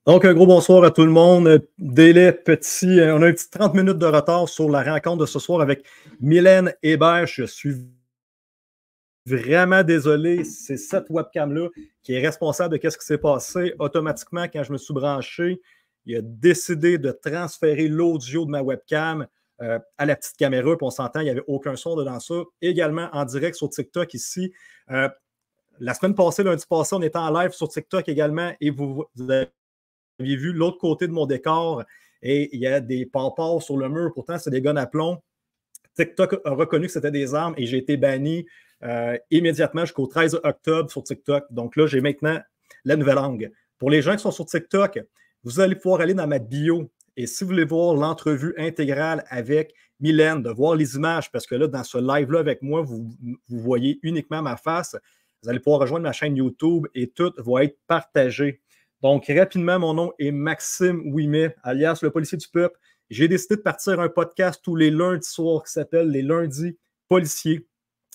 Donc, un gros bonsoir à tout le monde. Délai petit. On a un petit 30 minutes de retard sur la rencontre de ce soir avec Mylène Hébert. Je suis vraiment désolé. C'est cette webcam-là qui est responsable de ce qui s'est passé. Automatiquement, quand je me suis branché, il a décidé de transférer l'audio de ma webcam à la petite caméra. Puis on s'entend, il n'y avait aucun son dedans ça. Également en direct sur TikTok ici. La semaine passée, lundi passé, on était en live sur TikTok également et vous avez vu l'autre côté de mon décor et il y a des pampards sur le mur. Pourtant, c'est des guns à plomb. TikTok a reconnu que c'était des armes et j'ai été banni immédiatement jusqu'au 13 octobre sur TikTok. Donc là, j'ai maintenant la nouvelle langue. Pour les gens qui sont sur TikTok, vous allez pouvoir aller dans ma bio et si vous voulez voir l'entrevue intégrale avec Mylène, de voir les images, parce que là, dans ce live-là avec moi, vous voyez uniquement ma face. Vous allez pouvoir rejoindre ma chaîne YouTube et tout va être partagé. Donc, rapidement, mon nom est Maxime Ouimet, alias le policier du peuple. J'ai décidé de partir un podcast tous les lundis soirs qui s'appelle Les Lundis Policiers.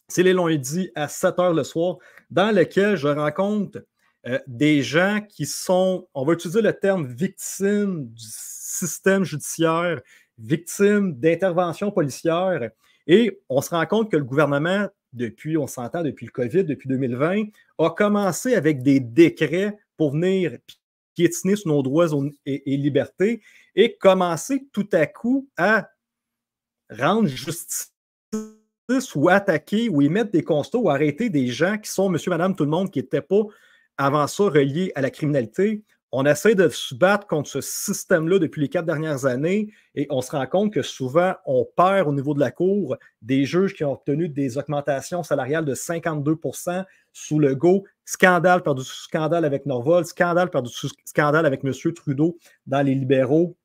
C'est les lundis à 7 h le soir, dans lequel je rencontre des gens qui sont, on va utiliser le terme victimes du système judiciaire, victimes d'interventions policières. Et on se rend compte que le gouvernement, on s'entend depuis le COVID, depuis 2020, a commencé avec des décrets pour venir piétiner sur nos droits et libertés et commencer tout à coup à rendre justice ou attaquer ou émettre des constats ou arrêter des gens qui sont monsieur, madame, tout le monde qui n'étaient pas avant ça reliés à la criminalité. On essaie de se battre contre ce système-là depuis les 4 dernières années et on se rend compte que souvent, on perd au niveau de la Cour des juges qui ont obtenu des augmentations salariales de 52% sous le go. Scandale par-dessus scandale avec Norval, scandale par-dessus scandale avec M. Trudeau dans les libéraux,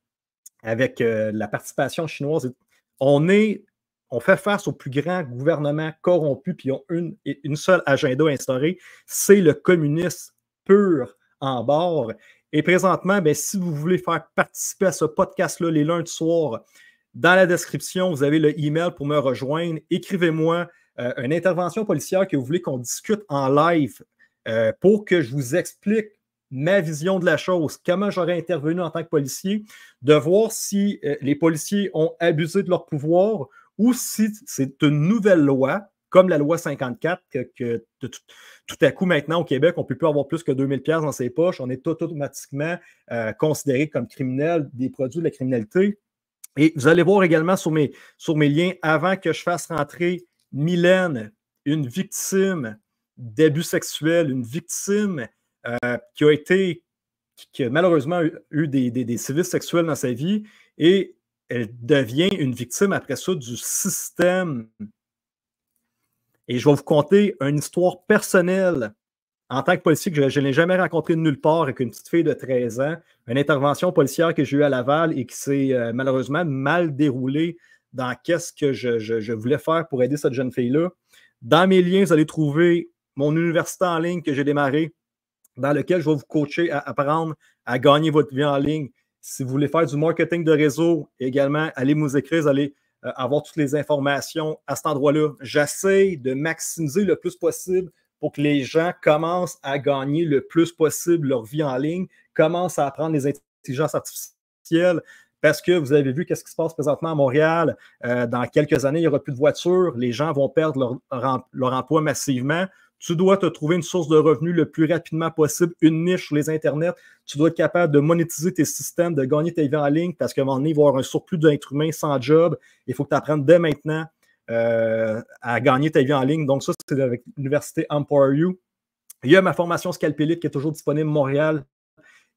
avec la participation chinoise. On fait face au plus grand gouvernement corrompu, puis ils ont une seule agenda instauré, c'est le communisme pur en bord. Et présentement, bien, si vous voulez faire participer à ce podcast-là les lundis soirs, dans la description, vous avez le email pour me rejoindre. Écrivez-moi une intervention policière que vous voulez qu'on discute en live pour que je vous explique ma vision de la chose, comment j'aurais intervenu en tant que policier, de voir si les policiers ont abusé de leur pouvoir ou si c'est une nouvelle loi, comme la loi 54, que tout à coup, maintenant, au Québec, on ne peut plus avoir plus que 2000 $ dans ses poches. On est automatiquement considéré comme criminel des produits de la criminalité. Et vous allez voir également sur mes liens, avant que je fasse rentrer Mylène, une victime d'abus sexuels, une victime qui a malheureusement eu des sévices sexuels dans sa vie et elle devient une victime après ça du système. Et je vais vous conter une histoire personnelle en tant que policier que je n'ai jamais rencontré de nulle part avec une petite fille de 13 ans, une intervention policière que j'ai eue à Laval et qui s'est malheureusement mal déroulée dans qu'est-ce que je voulais faire pour aider cette jeune fille-là. Dans mes liens, vous allez trouver mon université en ligne que j'ai démarré, dans lequel je vais vous coacher à apprendre à gagner votre vie en ligne. Si vous voulez faire du marketing de réseau, également, allez nous écrire, vous allez avoir toutes les informations à cet endroit-là. J'essaie de maximiser le plus possible pour que les gens commencent à gagner le plus possible leur vie en ligne, commencent à apprendre les intelligences artificielles, parce que vous avez vu qu'est-ce qui se passe présentement à Montréal. Dans quelques années, il n'y aura plus de voitures, les gens vont perdre leur emploi massivement. Tu dois te trouver une source de revenus le plus rapidement possible, une niche sur les internets. Tu dois être capable de monétiser tes systèmes, de gagner ta vie en ligne parce qu'à un moment donné, il va y avoir un surplus d'êtres humains sans job. Il faut que tu apprennes dès maintenant à gagner ta vie en ligne. Donc ça, c'est avec l'Université Empower You. Il y a ma formation Scalpélite qui est toujours disponible à Montréal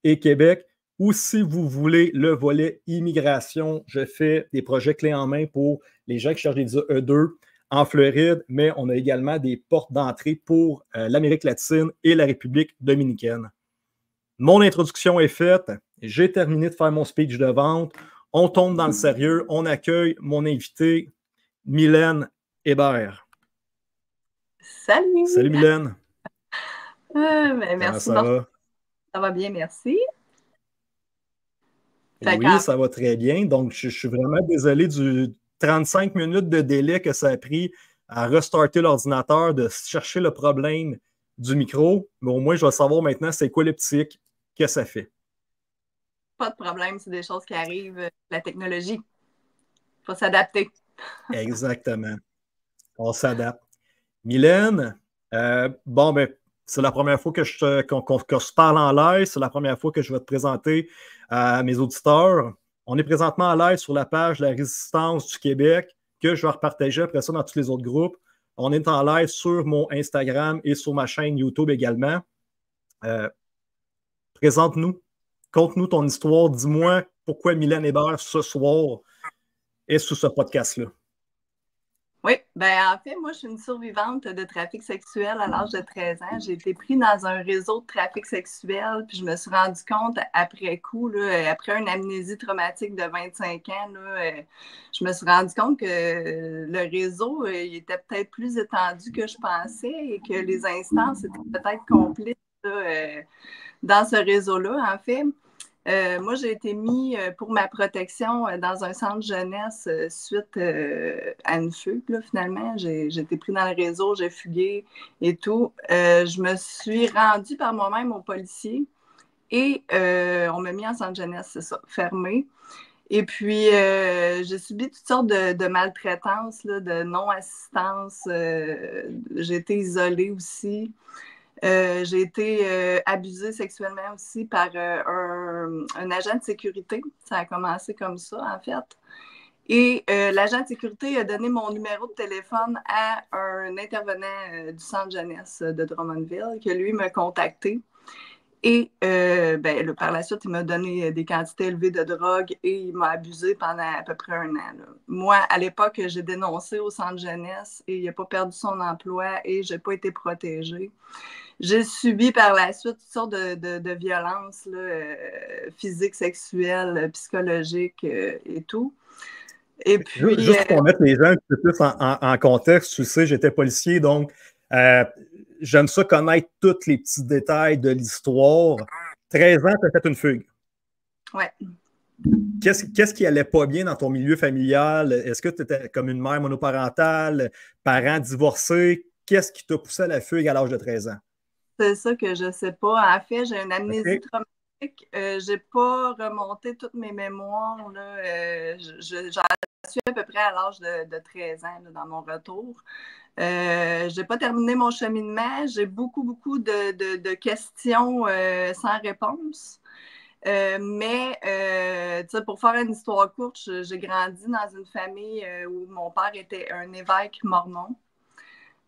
et Québec. Ou si vous voulez le volet immigration, je fais des projets clés en main pour les gens qui cherchent des visas E2 en Floride, mais on a également des portes d'entrée pour l'Amérique latine et la République dominicaine. Mon introduction est faite. J'ai terminé de faire mon speech de vente. On tombe dans le sérieux. On accueille mon invité, Mylène Hébert. Salut! Salut Mylène! Comment Merci, ça va? ça va bien, merci. Fait Oui, qu'en ça va très bien. Donc, je suis vraiment désolé du 35 minutes de délai que ça a pris à restarter l'ordinateur, de chercher le problème du micro. Mais au moins, je vais savoir maintenant c'est quoi le petit hic que ça fait. pas de problème, c'est des choses qui arrivent, la technologie. Il faut s'adapter. Exactement. On s'adapte. Mylène, bon, ben, c'est la première fois que je parle en live. C'est la première fois que je vais te présenter à mes auditeurs. On est présentement en live sur la page de la Résistance du Québec que je vais repartager après ça dans tous les autres groupes. On est en live sur mon Instagram et sur ma chaîne YouTube également. Euh, Présente-nous, conte-nous ton histoire. Dis-moi pourquoi Mylène Hébert ce soir est sous ce podcast-là. Oui, ben en fait, moi, je suis une survivante de trafic sexuel à l'âge de 13 ans. J'ai été prise dans un réseau de trafic sexuel, puis je me suis rendu compte après coup, là, après une amnésie traumatique de 25 ans, là, je me suis rendu compte que le réseau, il était peut-être plus étendu que je pensais et que les instances étaient peut-être complices là, dans ce réseau-là, en fait. Moi, j'ai été mis pour ma protection dans un centre jeunesse suite à une fugue, là, finalement. J'ai été pris dans le réseau, j'ai fugué et tout. Je me suis rendue par moi-même au policier et on m'a mis en centre jeunesse, c'est ça, fermé. Et puis, j'ai subi toutes sortes de maltraitances, là, de non-assistance. J'ai été isolée aussi. J'ai été abusée sexuellement aussi par un agent de sécurité. Ça a commencé comme ça, en fait. Et l'agent de sécurité a donné mon numéro de téléphone à un intervenant du centre jeunesse de Drummondville, qui lui m'a contacté. Et ben, par la suite, il m'a donné des quantités élevées de drogue et il m'a abusé pendant à peu près un an. Là. Moi, à l'époque, j'ai dénoncé au centre jeunesse et il n'a pas perdu son emploi et je n'ai pas été protégée. J'ai subi par la suite toutes sortes de violences là, physiques, sexuelles, psychologiques et tout. Et puis, Juste pour qu'on mette les gens un peu plus en contexte, tu sais, j'étais policier, donc euh, j'aime ça connaître tous les petits détails de l'histoire. 13 ans, tu as fait une fugue. ouais. Qu'est-ce qui allait pas bien dans ton milieu familial? Est-ce que tu étais comme une mère monoparentale, parents divorcés? Qu'est-ce qui t'a poussé à la fugue à l'âge de 13 ans? C'est ça que je sais pas. En fait, j'ai une amnésie OK? traumatique. J'ai pas remonté toutes mes mémoires. Là. J'en suis à peu près à l'âge de 13 ans là, dans mon retour. J'ai pas terminé mon cheminement. J'ai beaucoup de questions sans réponse. Mais pour faire une histoire courte, j'ai grandi dans une famille où mon père était un évêque mormon.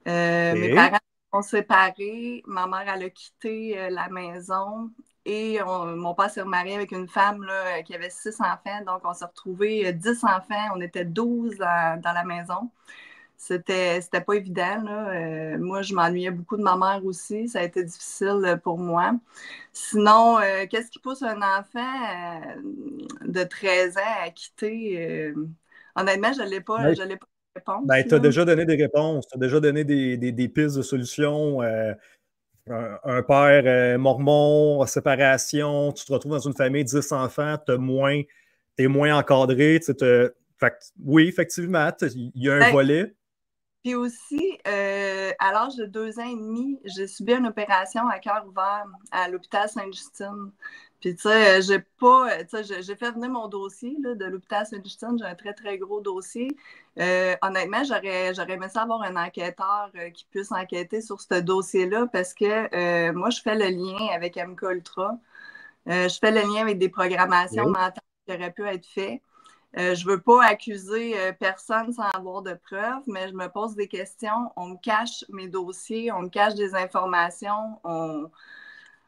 Mes OK. parents sont séparés. Ma mère, elle a quitté la maison et mon père s'est remarié avec une femme là, qui avait 6 enfants. Donc, on s'est retrouvés 10 enfants. On était 12 dans la maison. C'était pas évident. Là. Moi, je m'ennuyais beaucoup de ma mère aussi. Ça a été difficile pour moi. Sinon, qu'est-ce qui pousse un enfant de 13 ans à quitter? Honnêtement, je Ben, l'ai pas de réponse. ben, tu as Là. déjà donné des réponses, tu as déjà donné des pistes de solutions. Un père mormon, séparation, tu te retrouves dans une famille de 10 enfants, t'es moins encadré. Oui, effectivement, il y a un Ben, volet. puis aussi, à l'âge de 2 ans et demi, j'ai subi une opération à cœur ouvert à l'hôpital Sainte-Justine. Puis, tu sais, j'ai pas, tu sais, j'ai fait venir mon dossier là, de l'hôpital Sainte-Justine. J'ai un très gros dossier. Honnêtement, j'aurais aimé ça avoir un enquêteur qui puisse enquêter sur ce dossier-là parce que moi, je fais le lien avec MK Ultra. Je fais le lien avec des programmations Oui. mentales qui auraient pu être faites. Je ne veux pas accuser personne sans avoir de preuves, mais je me pose des questions. On me cache mes dossiers, on me cache des informations,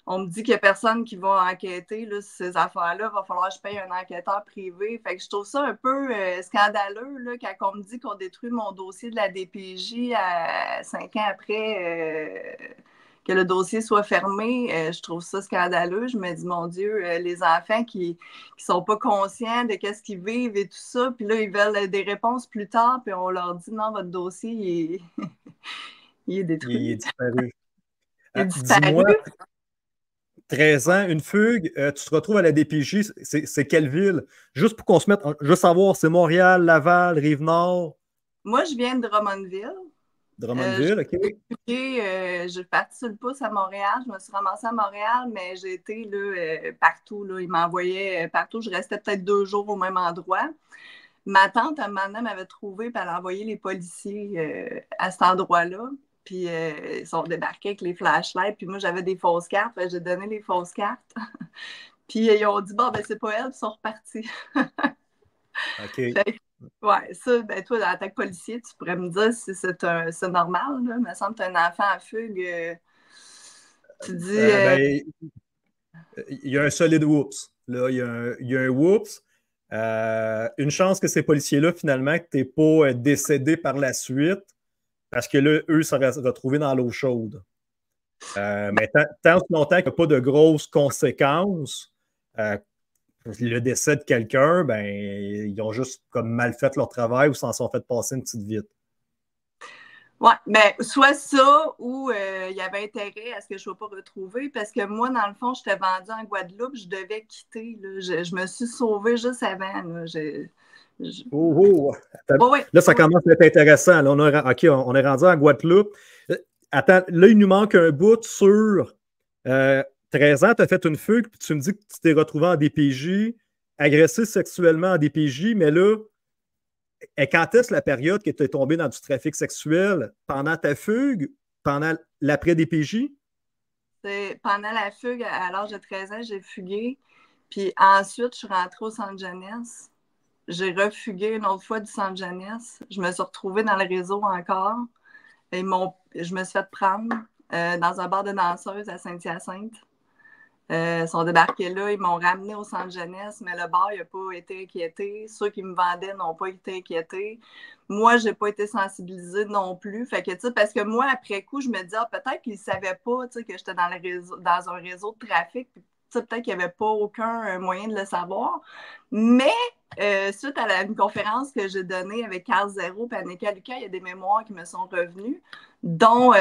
on me dit qu'il n'y a personne qui va enquêter là, sur ces affaires-là. Il va falloir que je paye un enquêteur privé. Fait que je trouve ça un peu scandaleux là, quand on me dit qu'on détruit mon dossier de la DPJ 5 ans après que le dossier soit fermé. Je trouve ça scandaleux. Je me dis, mon Dieu, les enfants qui sont pas conscients de qu'est-ce qu'ils vivent et tout ça, puis là, ils veulent des réponses plus tard, puis on leur dit, non, votre dossier, il est Il est détruit. disparu. C'est disparu. Dis-moi, 13 ans, une fugue, tu te retrouves à la DPJ, c'est quelle ville? Juste pour qu'on se mette, juste savoir, c'est Montréal, Laval, Rive-Nord? Moi, je viens de Drummondville. Drummondville, OK. J'ai parti sur le pouce à Montréal. Je me suis ramassée à Montréal, mais j'ai été là, partout. Là. Ils m'envoyaient partout. Je restais peut-être 2 jours au même endroit. Ma tante, un moment donné, m'avait trouvé, puis elle a envoyé les policiers à cet endroit-là. Puis ils sont débarqués avec les flashlights. Puis moi, j'avais des fausses cartes. J'ai donné les fausses cartes. Puis ils ont dit, bon, ben c'est pas elle, puis ils sont repartis. OK. Ouais, ça, ben toi, en tant que policier, tu pourrais me dire si c'est normal, là. Il me semble que tu as un enfant en fugue. Tu dis. Ben, il y a un solide whoops. Là, il y a un whoops. Une chance que ces policiers-là, finalement, que tu n'es pas décédé par la suite, parce que là, eux seraient retrouvés dans l'eau chaude. Mais tant longtemps qu'il n'y a pas de grosses conséquences, le décès de quelqu'un, ben, ils ont juste comme mal fait leur travail ou s'en sont fait passer une petite vite. Oui, mais soit ça ou il y avait intérêt à ce que je ne sois pas retrouvée parce que moi, dans le fond, j'étais vendue en Guadeloupe, je devais quitter. Là. Je me suis sauvée juste avant. Là. Là, ça commence à être intéressant. Là, OK, on est rendu en Guadeloupe. Attends, là, il nous manque un bout sur 13 ans, tu as fait une fugue, puis tu me dis que tu t'es retrouvé en DPJ, agressé sexuellement en DPJ, mais là, quand est-ce la période que tu es tombé dans du trafic sexuel? Pendant ta fugue? Pendant l'après-DPJ? C'est pendant la fugue, à l'âge de 13 ans, j'ai fugué. Puis ensuite, je suis rentrée au centre jeunesse. J'ai refugué une autre fois du centre jeunesse. Je me suis retrouvée dans le réseau encore. Et je me suis fait prendre dans un bar de danseuses à Saint-Hyacinthe. Ils sont débarqués là, ils m'ont ramené au centre jeunesse, mais le bar n'a pas été inquiété. Ceux qui me vendaient n'ont pas été inquiétés. Moi, je n'ai pas été sensibilisée non plus. Fait que, parce que moi, après coup, je me dis, peut-être qu'ils ne savaient pas que j'étais dans un réseau de trafic. Peut-être qu'il n'y avait pas aucun moyen de le savoir. Mais suite à une conférence que j'ai donnée avec Carl Zéro et Annika Lucas, il y a des mémoires qui me sont revenues, dont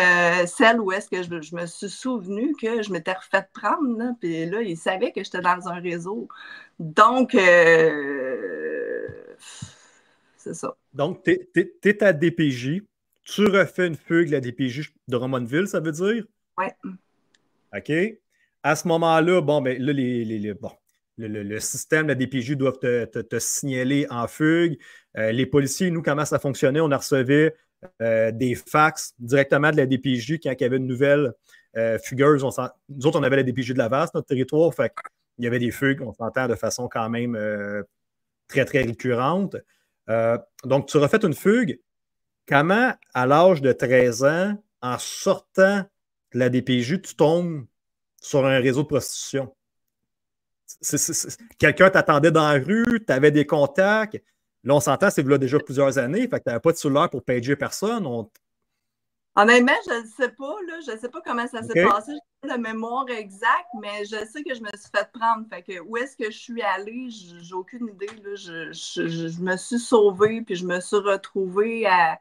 celle où est-ce que je me suis souvenue que je m'étais refait prendre. Là, puis là, ils savaient que j'étais dans un réseau. Donc, c'est ça. Donc, tu es à DPJ, tu refais une fugue de la DPJ de Drummondville, ça veut dire? Oui. OK. À ce moment-là, bon, ben là, le système de la DPJ doivent te signaler en fugue. Les policiers, nous, comment ça fonctionnait? On recevait des fax directement de la DPJ quand il y avait une nouvelle fugueuse. Nous autres, on avait la DPJ de Laval, notre territoire. Fait il y avait des fugues, on s'entend de façon quand même très, très récurrente. Donc, tu refais une fugue. Comment, à l'âge de 13 ans, en sortant de la DPJ, tu tombes sur un réseau de prostitution? Quelqu'un t'attendait dans la rue, tu avais des contacts. Là, on s'entend, c'est là déjà plusieurs années, fait que tu n'avais pas de cellulaire pour pager personne. Honnêtement, je ne sais pas. Là, je ne sais pas comment ça s'est passé. Je n'ai pas la mémoire exacte, mais je sais que je me suis fait prendre. Fait que où est-ce que je suis allée, j'ai aucune idée. Là. Je me suis sauvée, puis je me suis retrouvée à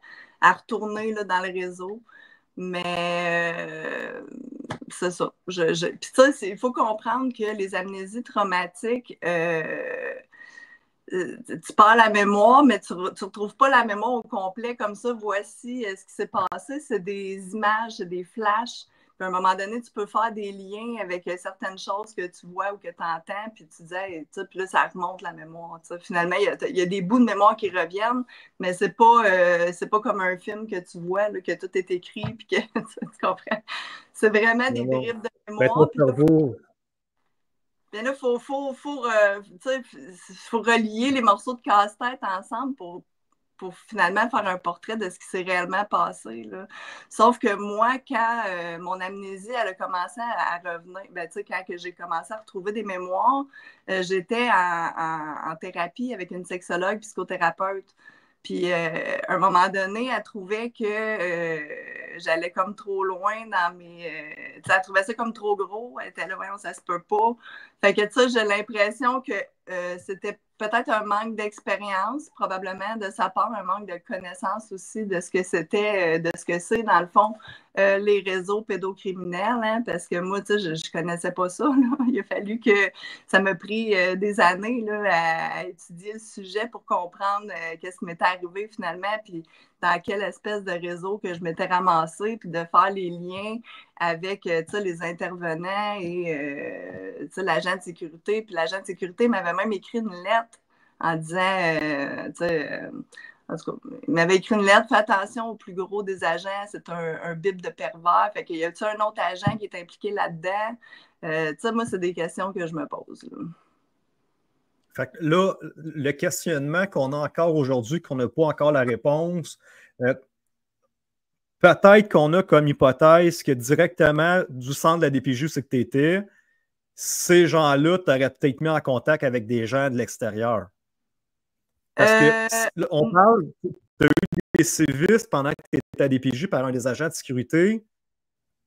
retourner là, dans le réseau. Mais c'est ça. Puis ça, il faut comprendre que les amnésies traumatiques, tu perds la mémoire, mais tu ne retrouves pas la mémoire au complet comme ça. Voici ce qui s'est passé. C'est des images, c'est des flashs. Puis à un moment donné, tu peux faire des liens avec certaines choses que tu vois ou que tu entends, puis tu disais, puis là, ça remonte la mémoire. Finalement, il y a des bouts de mémoire qui reviennent, mais c'est pas comme un film que tu vois, là, que tout est écrit, puis que tu comprends. C'est vraiment des bribes de mémoire. Bien là, il faut relier les morceaux de casse-tête ensemble pour finalement faire un portrait de ce qui s'est réellement passé. Là. Sauf que moi, quand mon amnésie elle a commencé à revenir, quand j'ai commencé à retrouver des mémoires, j'étais en thérapie avec une sexologue psychothérapeute. Puis, à un moment donné, elle trouvait que j'allais comme trop loin dans mes... elle trouvait ça comme trop gros. Elle était là, voyons, ça se peut pas. Fait que, j'ai l'impression que c'était peut-être un manque d'expérience, probablement de sa part, un manque de connaissance aussi de ce que c'était, de ce que c'est, dans le fond, les réseaux pédocriminels, hein, parce que moi, tu sais, je ne connaissais pas ça. Là. Il a fallu que ça m'a pris des années là, à étudier le sujet pour comprendre qu'est-ce qui m'était arrivé finalement, puis dans quelle espèce de réseau que je m'étais ramassée, puis de faire les liens avec les intervenants et l'agent de sécurité. Puis l'agent de sécurité m'avait même écrit une lettre en disant, en tout cas, il m'avait écrit une lettre, fais attention au plus gros des agents, c'est un bip de pervers. Fait qu'il y a-tu un autre agent qui est impliqué là-dedans? Moi, c'est des questions que je me pose. Là. Fait que là, le questionnement qu'on a encore aujourd'hui, qu'on n'a pas encore la réponse, peut-être qu'on a comme hypothèse que directement du centre de la DPJ, c'est que tu étais, ces gens-là, tu aurais peut-être mis en contact avec des gens de l'extérieur. Parce que là, on parle, tu as eu des sévices pendant que tu étais à DPJ par un des agents de sécurité.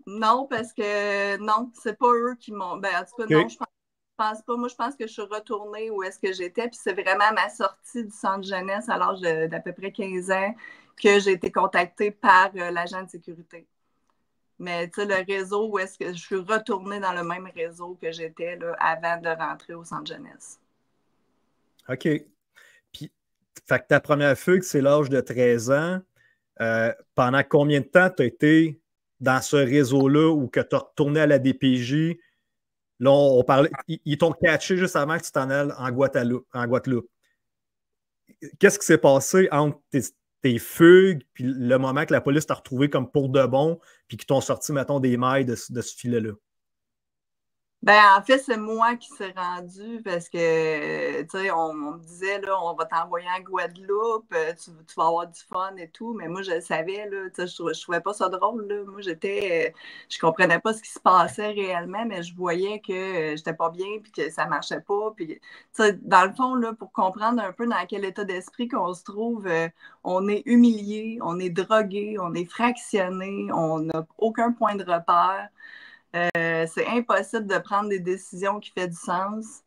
Non, parce que non, c'est pas eux qui m'ont. Ben, en tout cas, okay. Non, je pense pas. Moi, je pense que je suis retournée où est-ce que j'étais. Puis c'est vraiment à ma sortie du centre jeunesse à l'âge d'à peu près 15 ans que j'ai été contactée par l'agent de sécurité. Mais tu sais, le réseau où est-ce que je suis retournée dans le même réseau que j'étais là, avant de rentrer au centre jeunesse. OK. Puis, fait que ta première fugue, c'est l'âge de 13 ans. Pendant combien de temps tu as été dans ce réseau-là ou que tu as retourné à la DPJ? Là, on parlait, ils t'ont catché juste avant que tu t'en ailles en Guadeloupe. Qu'est-ce qui s'est passé entre tes fugues puis le moment que la police t'a retrouvé comme pour de bon puis qu'ils t'ont sorti, mettons, des mailles de ce filet-là? Ben, en fait, c'est moi qui s'est rendu parce que, tu sais, on me disait, là, on va t'envoyer en Guadeloupe, tu vas avoir du fun et tout, mais moi, je le savais, là, tu sais, je trouvais pas ça drôle, là. Moi, je comprenais pas ce qui se passait réellement, mais je voyais que j'étais pas bien puis que ça marchait pas. Puis, tu sais, dans le fond, là, pour comprendre un peu dans quel état d'esprit qu'on se trouve, on est humilié, on est drogué, on est fractionné, on n'a aucun point de repère. C'est impossible de prendre des décisions qui font du sens.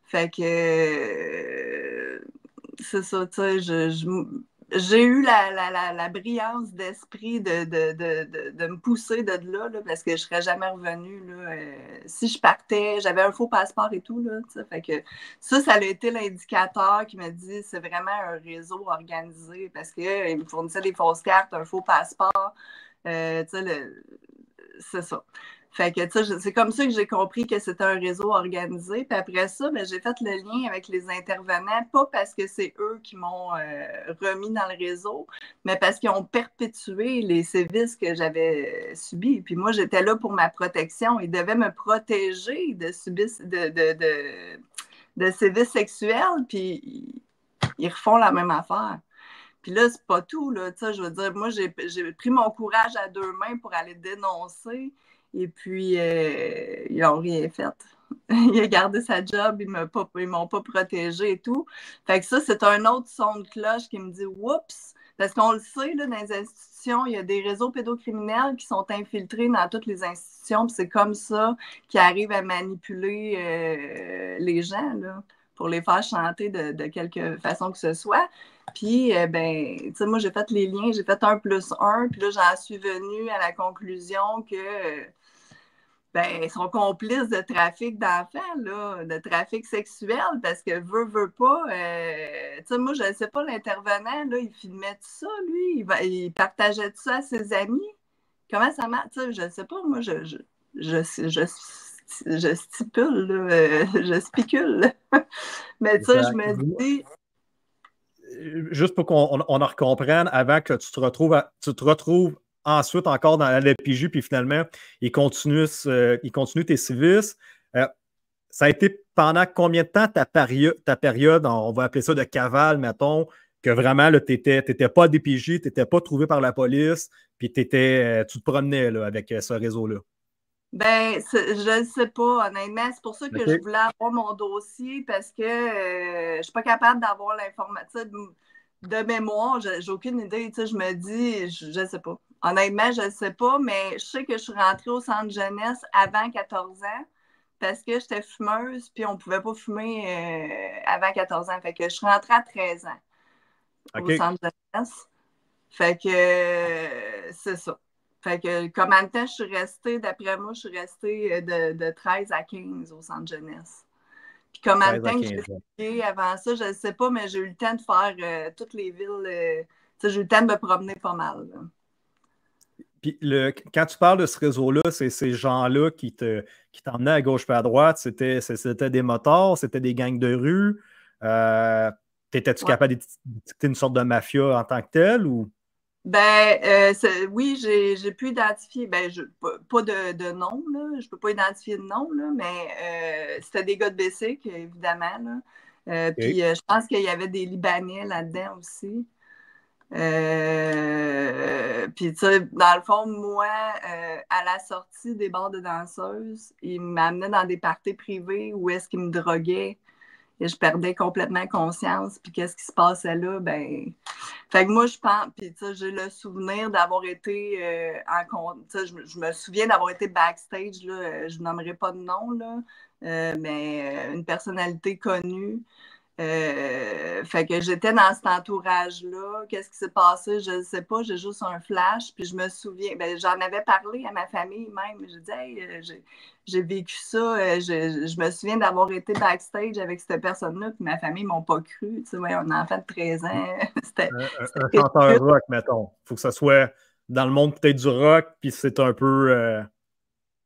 Fait que c'est ça, tu sais, j'ai eu la brillance d'esprit de me pousser de là, parce que je serais jamais revenue. Là. Si je partais, j'avais un faux passeport et tout. Là, fait que ça a été l'indicateur qui m'a dit c'est vraiment un réseau organisé parce qu'il me fournissait des fausses cartes, un faux passeport. C'est ça. Fait que, tu sais, c'est comme ça que j'ai compris que c'était un réseau organisé. Puis après ça, ben, j'ai fait le lien avec les intervenants, pas parce que c'est eux qui m'ont remis dans le réseau, mais parce qu'ils ont perpétué les sévices que j'avais subis. Puis moi, j'étais là pour ma protection. Ils devaient me protéger de sévices sexuels, puis ils refont la même affaire. Puis là, c'est pas tout, là. Tu sais, je veux dire, moi, j'ai pris mon courage à deux mains pour aller dénoncer. Et puis, ils n'ont rien fait. Il a gardé sa job, ils m'ont pas protégé et tout. Fait que ça, c'est un autre son de cloche qui me dit « Oups! » Parce qu'on le sait, là, dans les institutions, il y a des réseaux pédocriminels qui sont infiltrés dans toutes les institutions. Puis c'est comme ça qu'ils arrivent à manipuler les gens, là, pour les faire chanter de quelque façon que ce soit. Puis, ben, tu sais, moi, j'ai fait les liens, j'ai fait 1 + 1, puis là, j'en suis venue à la conclusion que, ben, ils sont complices de trafic d'enfants, là, de trafic sexuel, parce que veut pas, tu sais, moi, je ne sais pas, l'intervenant, là, il filmait tout ça, lui, il partageait tout ça à ses amis. Comment ça marche? Tu sais, je ne sais pas, moi, je stipule, là, je spicule. Mais tu sais, je me dis... Juste pour qu'on en recomprenne, avant que tu te retrouves ensuite encore dans la DPJ, puis finalement, ils continuent tes sévices. Ça a été pendant combien de temps ta période, on va appeler ça de cavale, mettons, que vraiment, tu n'étais pas à DPJ, tu n'étais pas trouvé par la police, puis tu te promenais là, avec ce réseau-là? Ben, je ne sais pas, honnêtement. C'est pour ça que je voulais avoir mon dossier parce que je ne suis pas capable d'avoir l'information de mémoire. J'ai aucune idée. Tu sais, je me dis, je ne sais pas. Honnêtement, je ne sais pas, mais je sais que je suis rentrée au centre jeunesse avant 14 ans parce que j'étais fumeuse, puis on ne pouvait pas fumer avant 14 ans. Fait que je suis rentrée à 13 ans au centre jeunesse. Fait que c'est ça. Fait que combien de temps je suis restée, d'après moi, je suis restée de 13 à 15 au centre jeunesse. Puis combien de 13 à temps que 15 j'ai ans. fait avant ça, je ne sais pas, mais j'ai eu le temps de faire toutes les villes. J'ai eu le temps de me promener pas mal. Là. Puis quand tu parles de ce réseau-là, c'est ces gens-là qui t'emmenaient à gauche et à droite. C'était des motards, c'était des gangs de rue. Étais-tu Ouais. capable de dicter une sorte de mafia en tant que tel ou? Oui, j'ai pu identifier, pas de nom, là, je peux pas identifier de nom, là, mais c'était des gars de Bessic, évidemment. Là. OK. Puis je pense qu'il y avait des Libanais là-dedans aussi. Puis, tu sais, dans le fond, moi, à la sortie des bars de danseuses, ils m'amenaient dans des parties privées où est-ce qu'ils me droguaient et je perdais complètement conscience. Puis, qu'est-ce qui se passait là? Ben, fait que moi, je pense, puis, tu sais, j'ai le souvenir d'avoir été tu sais, je me souviens d'avoir été backstage, là, je nommerai pas de nom, là, mais une personnalité connue. Fait que j'étais dans cet entourage-là. Qu'est-ce qui s'est passé? Je ne sais pas. J'ai juste un flash. Puis je me souviens, j'en avais parlé à ma famille même. J'ai dit, hey, j'ai vécu ça. Je me souviens d'avoir été backstage avec cette personne-là. Puis ma famille ne m'ont pas cru. Tu sais, ouais, un enfant de 13 ans. Un C'était chanteur ridicule. rock, mettons. Il faut que ça soit dans le monde peut-être du rock, puis c'est un peu.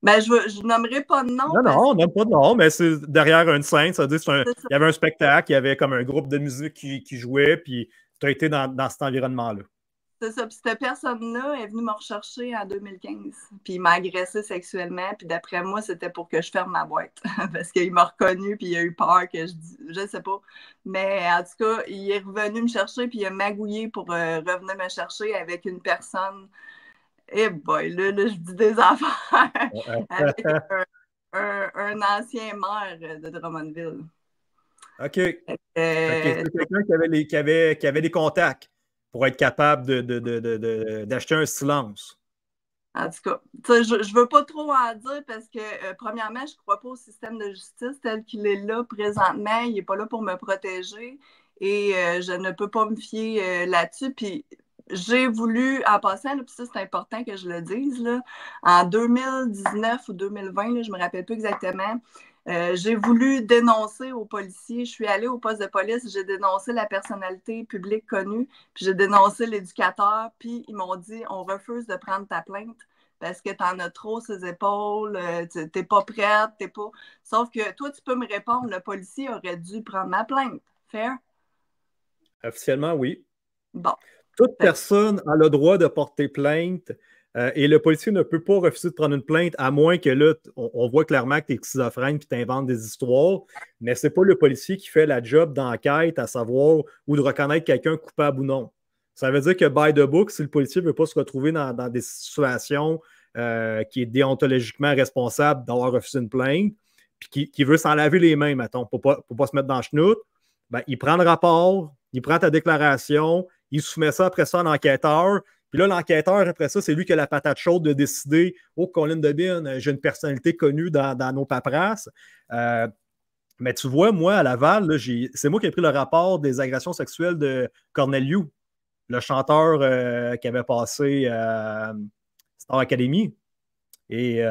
Je nommerai pas de nom Non, parce non, que même pas de nom, mais c'est derrière une scène. Ça veut dire c'est ça. il y avait un spectacle, il y avait comme un groupe de musique qui jouait, puis tu as été dans cet environnement-là. C'est ça. Puis cette personne-là est venue me rechercher en 2015. Puis il m'a agressé sexuellement. Puis d'après moi, c'était pour que je ferme ma boîte. Parce qu'il m'a reconnu. Puis il a eu peur que je dise. Je sais pas. Mais en tout cas, il est revenu me chercher. Puis il a magouillé pour revenir me chercher avec une personne. Eh boy, là, je dis des affaires. Avec un ancien maire de Drummondville. OK. Fait que Euh, c'est quelqu'un qui avait des contacts pour être capable d'acheter un silence. En tout cas, je ne veux pas trop en dire parce que, premièrement, je ne crois pas au système de justice tel qu'il est là présentement. Il n'est pas là pour me protéger et je ne peux pas me fier là-dessus. Puis, j'ai voulu, en passant, là, puis ça, c'est important que je le dise, là, en 2019 ou 2020, là, je ne me rappelle plus exactement, j'ai voulu dénoncer aux policiers. Je suis allée au poste de police, j'ai dénoncé la personnalité publique connue, puis j'ai dénoncé l'éducateur, puis ils m'ont dit on refuse de prendre ta plainte parce que tu en as trop sur les épaules, tu n'es pas prête, t'es pas. Sauf que toi, tu peux me répondre, le policier aurait dû prendre ma plainte. Fair? Officiellement, oui. Bon. Toute Fait personne a le droit de porter plainte et le policier ne peut pas refuser de prendre une plainte à moins que là, on voit clairement que tu es schizophrène et tu inventes des histoires, mais ce n'est pas le policier qui fait la job d'enquête à savoir ou de reconnaître quelqu'un coupable ou non. Ça veut dire que by the book, si le policier ne veut pas se retrouver dans des situations qui est déontologiquement responsable d'avoir refusé une plainte, puis qui veut s'en laver les mains, mettons, pour ne pas se mettre dans le chenoute, ben, il prend le rapport, il prend ta déclaration, il soumet ça après ça à l'enquêteur. Puis là, l'enquêteur, après ça, c'est lui qui a la patate chaude de décider oh, Colin Debine, j'ai une personnalité connue dans nos paperasses. Mais tu vois, moi, à Laval, c'est moi qui ai pris le rapport des agressions sexuelles de Corneliu, le chanteur qui avait passé Star Academy. Et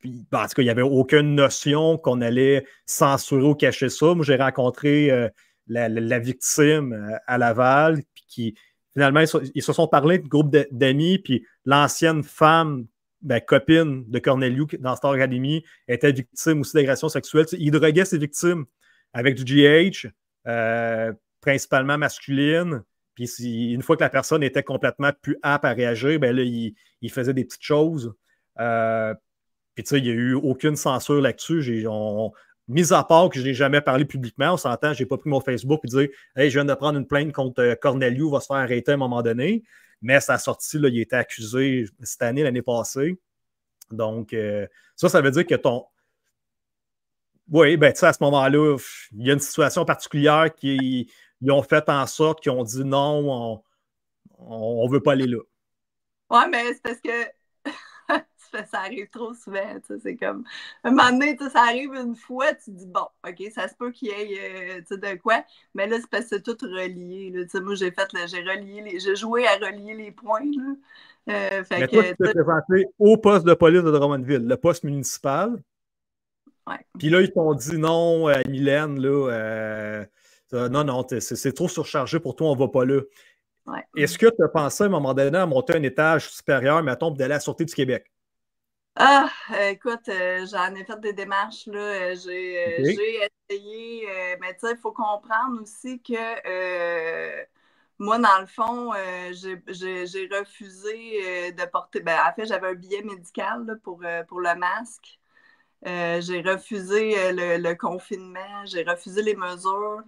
puis, en tout cas, il n'y avait aucune notion qu'on allait censurer ou cacher ça. Moi, j'ai rencontré la victime à Laval, puis finalement, ils se sont parlé de groupe d'amis, puis l'ancienne femme, copine de Corneliu dans Star Academy, était victime aussi d'agression sexuelle. Il droguait ses victimes avec du GH, principalement masculine. Puis une fois que la personne était complètement plus apte à réagir, ben là, il faisait des petites choses. Puis tu sais, il n'y a eu aucune censure là-dessus. Mis à part que je n'ai jamais parlé publiquement, on s'entend, je n'ai pas pris mon Facebook et dire hey, je viens de prendre une plainte contre Corneliu, va se faire arrêter à un moment donné. Mais sa sortie, là, il a été accusé cette année, l'année passée. Donc, ça veut dire que ton. Oui, ben tu sais, à ce moment-là, il y a une situation particulière qui ils ont fait en sorte qu'ils ont dit non, on ne veut pas aller là. ouais, mais c'est parce que ça arrive trop souvent. C'est comme, à un moment donné, ça arrive une fois, tu dis, bon, OK, ça se peut qu'il y ait de quoi, mais là, c'est parce que c'est tout relié. Là. Moi, j'ai joué à relier les points. Là. Mais toi, tu t'es présenté au poste de police de Drummondville, le poste municipal. Ouais. Puis là, ils t'ont dit non, Mylène, là, non, c'est trop surchargé pour toi, on va pas là. Ouais. Est-ce que tu as pensé à un moment donné à monter un étage supérieur, mettons, d'aller à la Sûreté du Québec? Ah, écoute, j'en ai fait des démarches, là. J'ai essayé, mais tu sais, il faut comprendre aussi que moi, dans le fond, j'ai refusé de porter. Ben, en fait, j'avais un billet médical là, pour le masque. J'ai refusé le confinement, j'ai refusé les mesures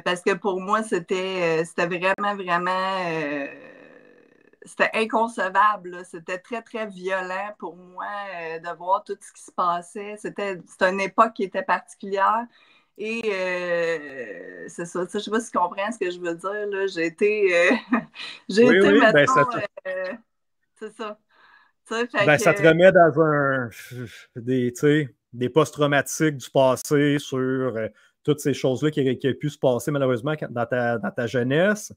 parce que pour moi, c'était vraiment, vraiment c'était inconcevable. C'était très, très violent pour moi de voir tout ce qui se passait. C'était une époque qui était particulière. Et c'est ça. Je ne sais pas si tu comprends ce que je veux dire. Là. J'ai été, oui, mettons, ben, c'est ça. Ben, ça te remet dans des post-traumatiques du passé sur toutes ces choses-là qui ont pu se passer malheureusement dans ta jeunesse.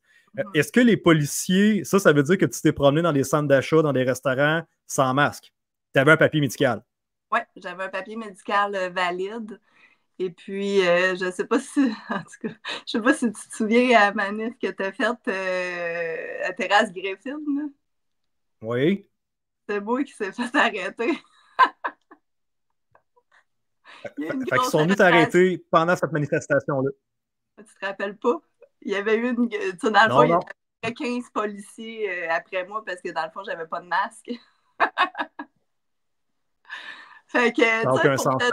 Est-ce que les policiers, ça veut dire que tu t'es promené dans des centres d'achat, dans des restaurants sans masque? Tu avais un papier médical? Oui, j'avais un papier médical valide. Et puis, je ne sais pas si, en tout cas, je sais pas si tu te souviens à la manif que tu as faite à Terrasse Griffin. Là. Oui. C'est moi qui s'est fait arrêter. Fait qu'ils sont venus t'arrêter pendant cette manifestation-là. Tu te rappelles pas? Il y avait eu une. Tu sais, dans le fond, il y avait 15 policiers après moi parce que dans le fond, j'avais pas de masque. Fait que, Ça n'a aucun sens.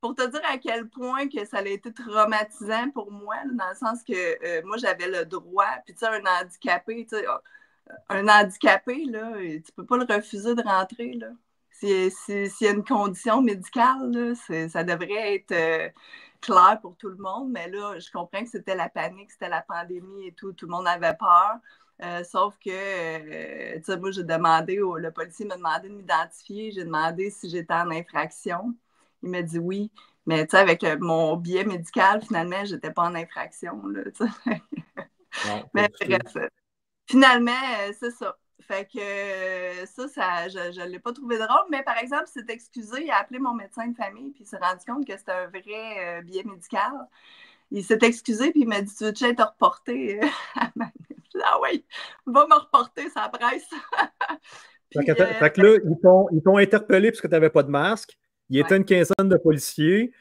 Pour te dire à quel point que ça a été traumatisant pour moi, là, dans le sens que moi, j'avais le droit, puis tu sais, un handicapé, là, tu peux pas le refuser de rentrer, là. S'il y a une condition médicale, là, ça devrait être clair pour tout le monde, mais là, je comprends que c'était la panique, c'était la pandémie et tout le monde avait peur. Sauf que, tu sais, moi, le policier m'a demandé de m'identifier, j'ai demandé si j'étais en infraction. Il m'a dit oui, mais tu sais, avec mon billet médical, finalement, j'étais pas en infraction, là, tu sais. Non, mais bref, finalement, c'est ça. Fait que je ne l'ai pas trouvé drôle, mais par exemple, il s'est excusé, il a appelé mon médecin de famille, puis il s'est rendu compte que c'était un vrai billet médical. Il s'est excusé, puis il m'a dit, tu veux-tu être reporté à ma... Ah oui, va me reporter, ça presse. Puis, fait que là, ils t'ont interpellé parce que tu n'avais pas de masque. Il était une quinzaine de policiers.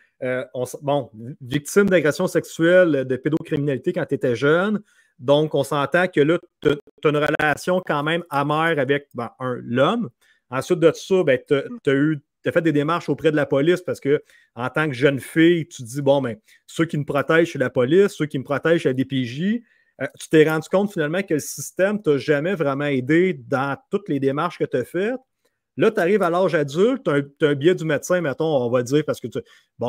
Victimes d'agression sexuelle, de pédocriminalité quand tu étais jeune. Donc, on s'entend que là, tu as une relation quand même amère avec l'homme. Ensuite de ça, ben, tu as fait des démarches auprès de la police parce que en tant que jeune fille, tu te dis, bon, ben, ceux qui me protègent, c'est la police, ceux qui me protègent, c'est la DPJ. Tu t'es rendu compte finalement que le système ne t'a jamais vraiment aidé dans toutes les démarches que tu as faites. Là, tu arrives à l'âge adulte, tu as un billet du médecin, mettons, on va dire, parce que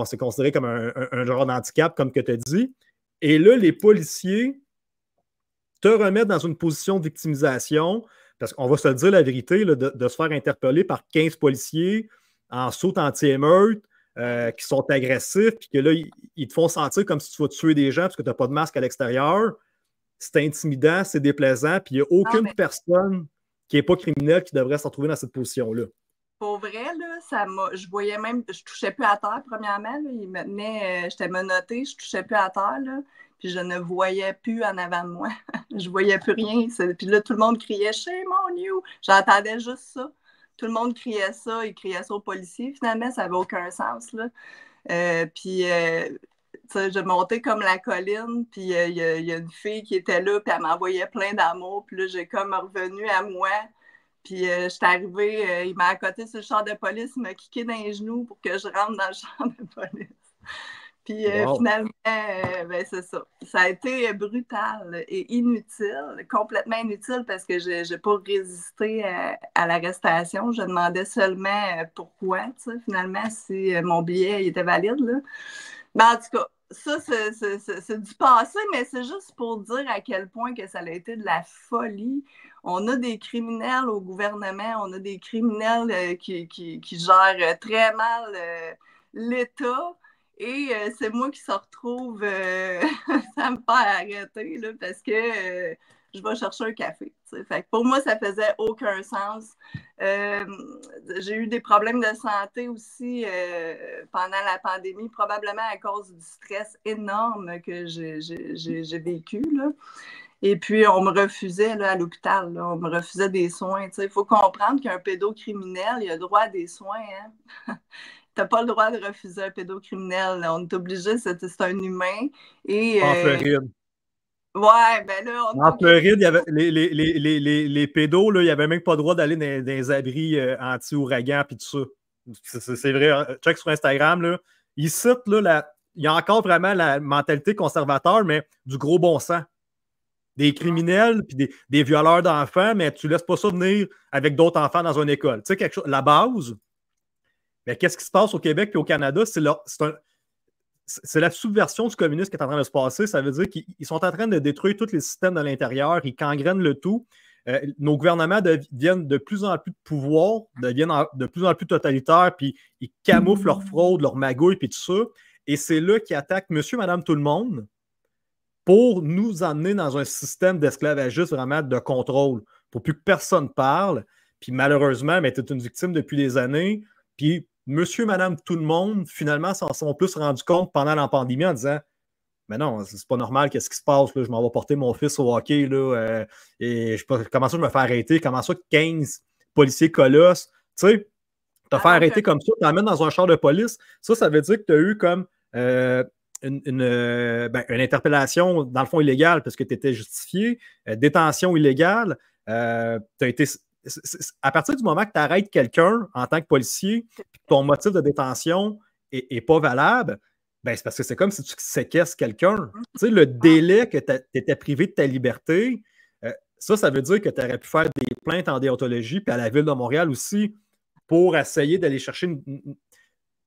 c'est considéré comme un genre d'handicap, comme que tu as dit. Et là, les policiers te remettent dans une position de victimisation, parce qu'on va se dire la vérité, là, de se faire interpeller par 15 policiers en saut anti-émeute, qui sont agressifs, puis que là, ils te font sentir comme si tu vas tuer des gens parce que tu n'as pas de masque à l'extérieur. C'est intimidant, c'est déplaisant, puis il n'y a aucune personne qui n'est pas criminelle qui devrait se retrouver dans cette position-là. Pour vrai, là, je voyais même, je touchais plus à terre, premièrement. Là, il me tenait, j'étais menottée, je touchais plus à terre, là, puis je ne voyais plus en avant de moi. Je voyais plus rien. Puis là, tout le monde criait « Shame on you ». J'entendais juste ça. Tout le monde criait ça, ils criaient ça aux policiers. Finalement, ça n'avait aucun sens, là. Puis je montais comme la colline, puis il y a une fille qui était là, puis elle m'envoyait plein d'amour, puis là, j'ai comme revenu à moi, puis j'étais arrivée, il m'a accoté sur le char de police, il m'a kické dans les genoux pour que je rentre dans le char de police. Puis finalement, ben, c'est ça. Ça a été brutal et inutile, complètement inutile, parce que je n'ai pas résisté à l'arrestation. Je demandais seulement pourquoi, tu sais, finalement, si mon billet était valide, là. Mais en tout cas, ça, c'est du passé, mais c'est juste pour dire à quel point que ça a été de la folie. On a des criminels au gouvernement, on a des criminels qui gèrent très mal l'État. Et c'est moi qui se retrouve, ça me fait arrêter, là, parce que je vais chercher un café. Fait que pour moi, ça faisait aucun sens. J'ai eu des problèmes de santé aussi pendant la pandémie, probablement à cause du stress énorme que j'ai vécu, là. Et puis, on me refusait là, à l'hôpital, là, on me refusait des soins. Il faut comprendre qu'un pédocriminel, il a droit à des soins. Hein? Tu n'as pas le droit de refuser un pédocriminel. Là. On est obligé, c'est un humain. Et, En Floride. ouais, ben là, on En Floride, il y avait les pédos, là, il n'y avait même pas le droit d'aller dans des abris anti-ouragan et tout ça. C'est vrai. Check sur Instagram, là. Ils citent, là, il y a encore vraiment la mentalité conservateur, mais du gros bon sens. Des criminels puis des violeurs d'enfants, mais tu ne laisses pas ça venir avec d'autres enfants dans une école. Tu sais, quelque chose, la base, mais qu'est-ce qui se passe au Québec et au Canada? C'est la subversion du communisme qui est en train de se passer. Ça veut dire qu'ils sont en train de détruire tous les systèmes de l'intérieur. Ils gangrènent le tout. Nos gouvernements deviennent de plus en plus de pouvoir, deviennent de plus en plus totalitaires, puis ils camouflent leur fraude, leur magouille, puis tout ça. Et c'est là qu'ils attaquent monsieur, madame, tout le monde pour nous emmener dans un système d'esclavagisme vraiment de contrôle, pour plus que personne parle. Puis malheureusement, tu es une victime depuis des années. Puis monsieur, madame, tout le monde, finalement, s'en sont plus rendus compte pendant la pandémie en disant mais non, c'est pas normal, qu'est-ce qui se passe? Là? Je m'en vais porter mon fils au hockey là, et comment ça je me fais arrêter? Comment ça 15 policiers colosses? Tu sais, te faire arrêter comme ça, t'emmènes dans un char de police, ça veut dire que tu as eu comme une interpellation, dans le fond, illégale parce que tu étais justifié, détention illégale, t'as été. À partir du moment que tu arrêtes quelqu'un en tant que policier, puis que ton motif de détention n'est pas valable, ben c'est parce que c'est comme si tu séquestres quelqu'un. Tu sais, le délai que tu étais privé de ta liberté, ça veut dire que tu aurais pu faire des plaintes en déontologie, puis à la Ville de Montréal aussi, pour essayer d'aller chercher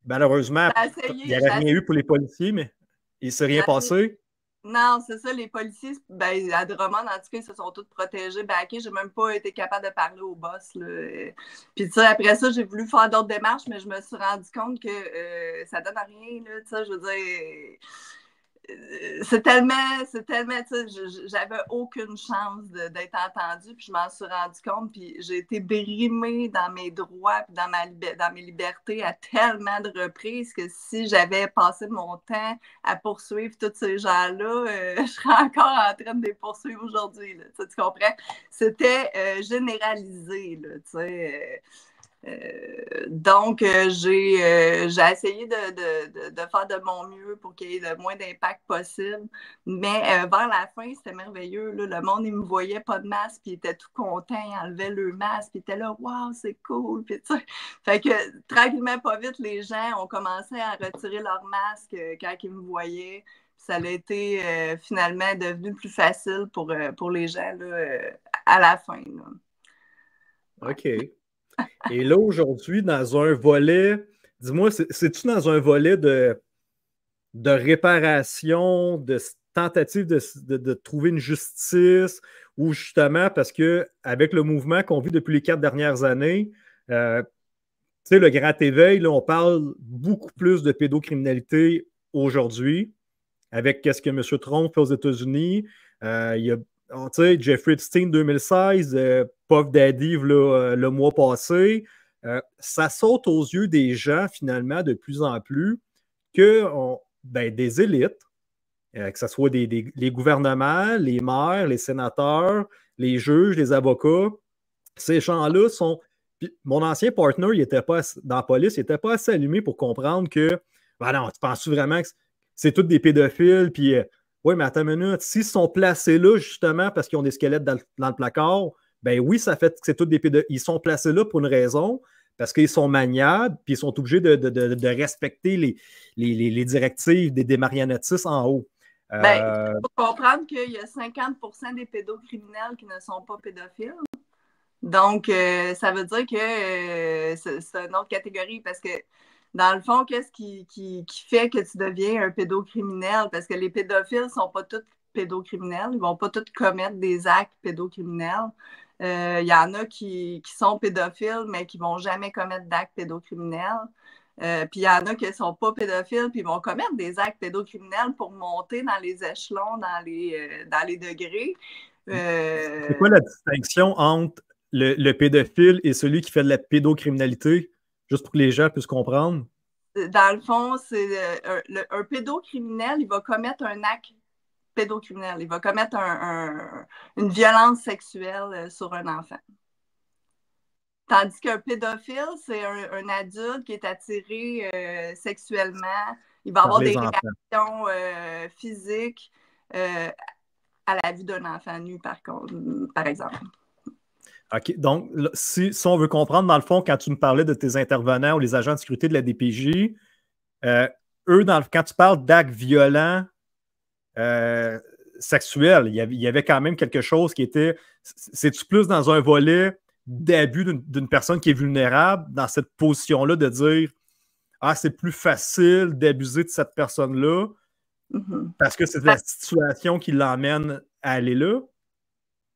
Malheureusement, il n'y avait rien eu pour les policiers, mais il ne s'est rien passé. Non, c'est ça, les policiers, ben, à Drummond, en tout cas, ils se sont tous protégés, backés. J'ai même pas été capable de parler au boss, là. Puis, tu sais, après ça, j'ai voulu faire d'autres démarches, mais je me suis rendu compte que ça donne à rien, là, tu sais, je veux dire... c'est tellement, tu sais, j'avais aucune chance d'être entendue, puis je m'en suis rendu compte, puis j'ai été brimée dans mes droits, puis dans mes libertés à tellement de reprises que si j'avais passé mon temps à poursuivre tous ces gens-là, je serais encore en train de les poursuivre aujourd'hui, là, tu comprends? C'était généralisé, là, tu sais... Donc, j'ai essayé de faire de mon mieux pour qu'il y ait le moins d'impact possible. Mais vers la fin, c'était merveilleux. Là. Le monde, il me voyait pas de masque, puis il était tout content, il enlevait le masque, puis il était là, waouh, c'est cool. Puis, fait que tranquillement, pas vite, les gens ont commencé à retirer leur masque quand ils me voyaient. Ça a été finalement devenu plus facile pour les gens là, à la fin. Là. OK. Et là, aujourd'hui, dans un volet, dis-moi, c'est-tu dans un volet de réparation, de tentative de trouver une justice, ou justement, parce que avec le mouvement qu'on vit depuis les 4 dernières années, tu sais, le grand éveil, là, on parle beaucoup plus de pédocriminalité aujourd'hui, avec ce que M. Trump fait aux États-Unis. Il y a tu sais, Jeffrey Epstein 2016, Puff Daddy le mois passé. Ça saute aux yeux des gens, finalement, de plus en plus, que des élites, que ce soit les gouvernements, les maires, les sénateurs, les juges, les avocats, ces gens-là sont... Puis, mon ancien partner, il était pas dans la police, il n'était pas assez allumé pour comprendre que, non, tu penses vraiment que c'est tous des pédophiles, puis... oui, mais attends une minute. S'ils sont placés là, justement, parce qu'ils ont des squelettes dans le placard, ben oui, ça fait que c'est tous des pédophiles. Ils sont placés là pour une raison, parce qu'ils sont maniables, puis ils sont obligés de respecter les directives des marionnettistes en haut. Il faut comprendre qu'il y a 50% des pédocriminels qui ne sont pas pédophiles. Donc, ça veut dire que c'est une autre catégorie, parce que dans le fond, qu'est-ce qui fait que tu deviens un pédocriminel? Parce que les pédophiles ne sont pas tous pédocriminels. Ils ne vont pas tous commettre des actes pédocriminels. Il y en a qui sont pédophiles, mais qui ne vont jamais commettre d'actes pédocriminels. Puis il y en a qui ne sont pas pédophiles, puis ils vont commettre des actes pédocriminels pour monter dans les échelons, dans les degrés. C'est quoi la distinction entre le pédophile et celui qui fait de la pédocriminalité? Juste pour que les gens puissent comprendre. Dans le fond, c'est un pédocriminel, il va commettre un acte pédocriminel. Il va commettre une violence sexuelle sur un enfant. Tandis qu'un pédophile, c'est un adulte qui est attiré sexuellement. Il va avoir des réactions physiques à la vue d'un enfant nu, par exemple. OK. Donc, si on veut comprendre, dans le fond, quand tu me parlais de tes intervenants ou les agents de sécurité de la DPJ, eux, quand tu parles d'actes violents sexuels, il y avait quand même quelque chose qui était... C'est-tu plus dans un volet d'abus d'une personne qui est vulnérable, dans cette position-là de dire « Ah, c'est plus facile d'abuser de cette personne-là parce que c'est la situation qui l'emmène à aller là? »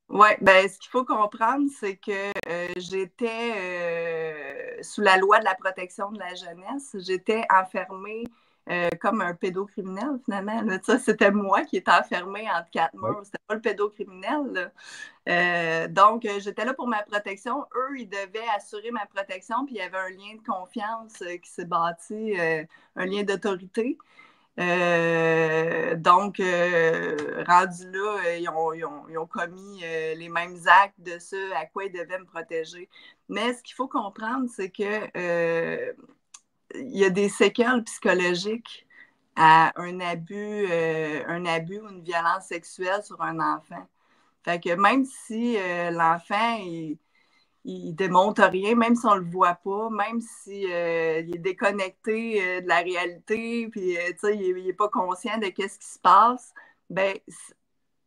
Oui, ben ce qu'il faut comprendre, c'est que j'étais sous la loi de la protection de la jeunesse, j'étais enfermée comme un pédocriminel, finalement. Là. Ça, c'était moi qui étais enfermée entre quatre murs. C'était pas le pédocriminel. Donc, j'étais là pour ma protection. Eux, ils devaient assurer ma protection, puis il y avait un lien de confiance qui s'est bâti, un lien d'autorité. Donc, rendu là, ils ont commis les mêmes actes de ce à quoi ils devaient me protéger. Mais ce qu'il faut comprendre, c'est que il y a des séquelles psychologiques à un abus ou une violence sexuelle sur un enfant. Fait que même si l'enfant, il démontre rien, même si on le voit pas, même si il est déconnecté de la réalité, puis il est pas conscient de qu'est-ce qui se passe, ben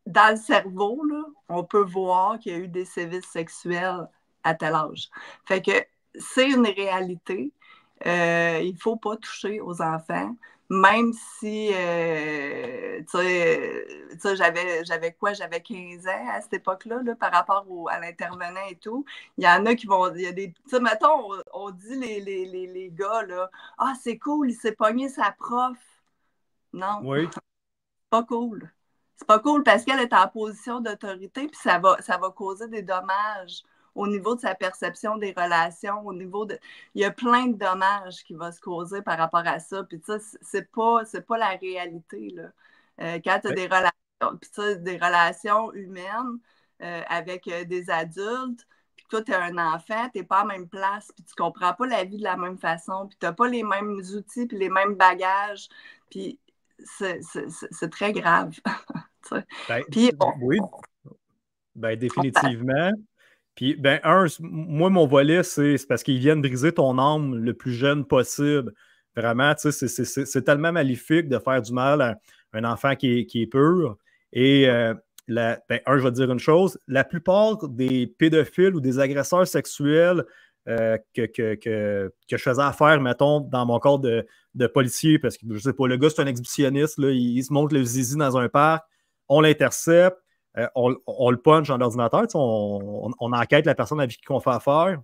dans le cerveau, là, on peut voir qu'il y a eu des sévices sexuels à tel âge. Fait que c'est une réalité. Il faut pas toucher aux enfants. Même si, j'avais quoi? J'avais 15 ans à cette époque-là, là, par rapport à l'intervenant et tout. Il y en a qui vont, il y a des, tu sais, mettons, on dit les gars, là, « Ah, c'est cool, il s'est pogné sa prof. » Non, oui. c'est pas cool. C'est pas cool parce qu'elle est en position d'autorité, puis ça va causer des dommages au niveau de sa perception des relations, au niveau de... Il y a plein de dommages qui vont se causer par rapport à ça. Puis ça, c'est pas la réalité, là. Quand tu as des relations humaines avec des adultes, puis toi, tu es un enfant, tu n'es pas à la même place, puis tu comprends pas la vie de la même façon, puis tu n'as pas les mêmes outils, puis les mêmes bagages, puis c'est très grave. Puis, oui, définitivement. Puis, moi, mon volet, c'est parce qu'ils viennent briser ton âme le plus jeune possible. Vraiment, tu sais, c'est tellement maléfique de faire du mal à un enfant qui est pur. Et, je vais te dire une chose, la plupart des pédophiles ou des agresseurs sexuels que je faisais affaire, mettons, dans mon corps de policier, parce que, je sais pas, le gars, c'est un exhibitionniste, là, il se montre le zizi dans un parc, on l'intercepte, on le punch dans l'ordinateur, on enquête la personne avec qui on fait affaire.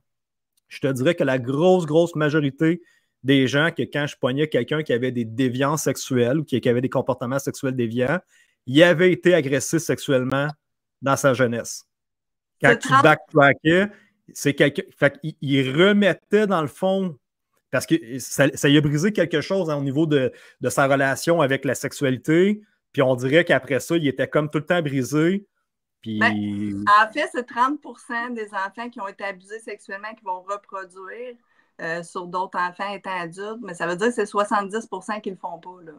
Je te dirais que la grosse majorité des gens, que quand je pognais quelqu'un qui avait des déviances sexuelles ou qui avait des comportements sexuels déviants, il avait été agressé sexuellement dans sa jeunesse. Quand tu backtrackais, c'est quelqu'un. Il remettait dans le fond, parce que ça lui a brisé quelque chose au niveau de sa relation avec la sexualité. Puis on dirait qu'après ça, il était comme tout le temps brisé. Puis... en fait, c'est 30% des enfants qui ont été abusés sexuellement qui vont reproduire sur d'autres enfants étant adultes, mais ça veut dire que c'est 70% qui ne le font pas, là.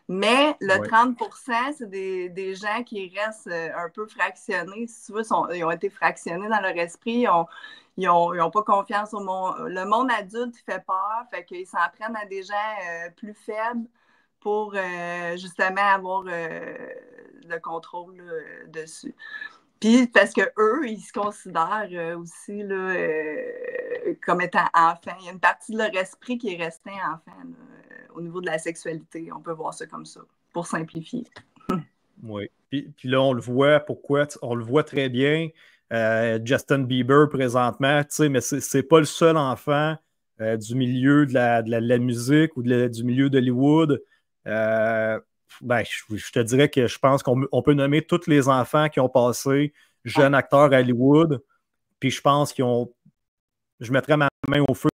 Mais le 30%, c'est des gens qui restent un peu fractionnés. Si tu veux, ils ont été fractionnés dans leur esprit. Ils n'ont pas confiance au monde. Le monde adulte, il fait peur. Fait qu'ils s'en prennent à des gens plus faibles pour justement avoir le contrôle dessus. Puis parce qu'eux, ils se considèrent aussi là, comme étant enfants. Il y a une partie de leur esprit qui est restée enfant là, au niveau de la sexualité. On peut voir ça comme ça, pour simplifier. Oui. Puis là, on le voit, pourquoi? On le voit très bien. Justin Bieber présentement, mais c'est pas le seul enfant du milieu de la musique ou du milieu d'Hollywood. Je te dirais que je pense qu'on peut nommer tous les enfants qui ont passé jeunes acteurs à Hollywood. Puis je pense je mettrais ma main au feu,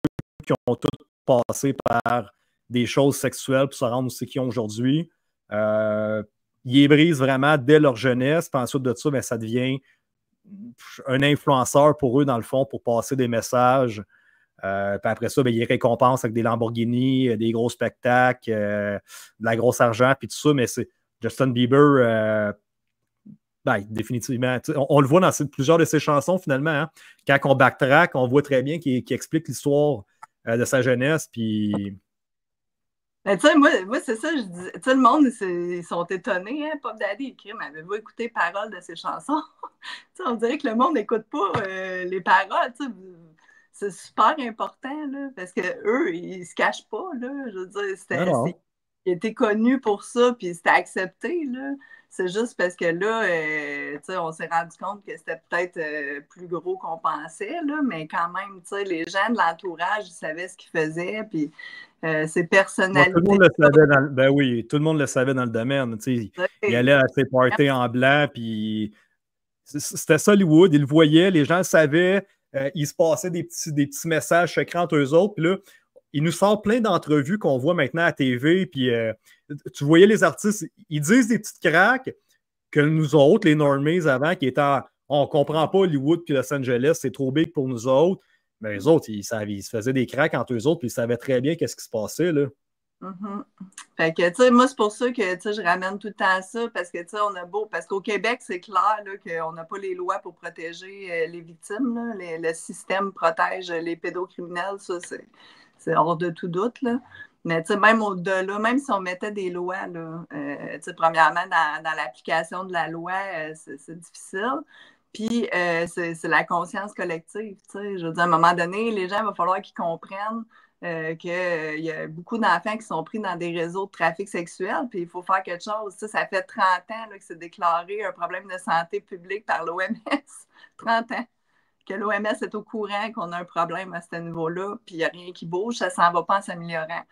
qui ont tous passé par des choses sexuelles pour se rendre où c'est qu'ils ont aujourd'hui. Ils les brisent vraiment dès leur jeunesse. Puis ensuite de ça, ça devient un influenceur pour eux, dans le fond, pour passer des messages. Puis après ça, ils les récompensent avec des Lamborghini, des gros spectacles, de la grosse argent, puis tout ça. Mais c'est Justin Bieber, définitivement. On le voit dans plusieurs de ses chansons, finalement. Hein. Quand on backtrack, on voit très bien qu'il explique l'histoire de sa jeunesse. Puis. Ben, moi c'est ça, je dis. Le monde, ils sont étonnés. Hein? Pop Daddy écrit, mais avez-vous écouté les paroles de ses chansons? On dirait que le monde n'écoute pas les paroles. C'est super important, là, parce qu'eux, ils se cachent pas. Là, je veux dire, il était connu pour ça, puis c'était accepté. Là. C'est juste parce que là, on s'est rendu compte que c'était peut-être plus gros qu'on pensait, là, mais quand même, les gens de l'entourage, ils savaient ce qu'ils faisaient, puis ses personnalités. Tout le monde le savait oui, tout le monde le savait dans le domaine. Il allait à ses parties en blanc, puis c'était ça Hollywood, ils le voyaient, les gens le savaient, il se passait des petits messages secrets entre eux autres, puis là, il nous sort plein d'entrevues qu'on voit maintenant à TV, puis tu voyais les artistes, ils disent des petites craques que nous autres, les normies avant, qui étaient on comprend pas Hollywood puis Los Angeles, c'est trop big pour nous autres, mais les autres, ils se faisaient des cracks entre eux autres, puis ils savaient très bien qu'est-ce qui se passait, là. Mm-hmm. Fait que, moi, c'est pour ça que, je ramène tout le temps ça, parce que, on a beau, parce qu'au Québec, c'est clair, là, qu'on n'a pas les lois pour protéger les victimes, là. Le système protège les pédocriminels, ça, c'est hors de tout doute, là. Mais, même au-delà, même si on mettait des lois, là, premièrement, dans l'application de la loi, c'est difficile. Puis, c'est la conscience collective, je veux dire, à un moment donné, les gens, il va falloir qu'ils comprennent qu'il y a beaucoup d'enfants qui sont pris dans des réseaux de trafic sexuel, puis il faut faire quelque chose. Ça fait 30 ans là, que c'est déclaré un problème de santé publique par l'OMS. 30 ans que l'OMS est au courant qu'on a un problème à ce niveau-là, puis il n'y a rien qui bouge, ça ne s'en va pas en s'améliorant.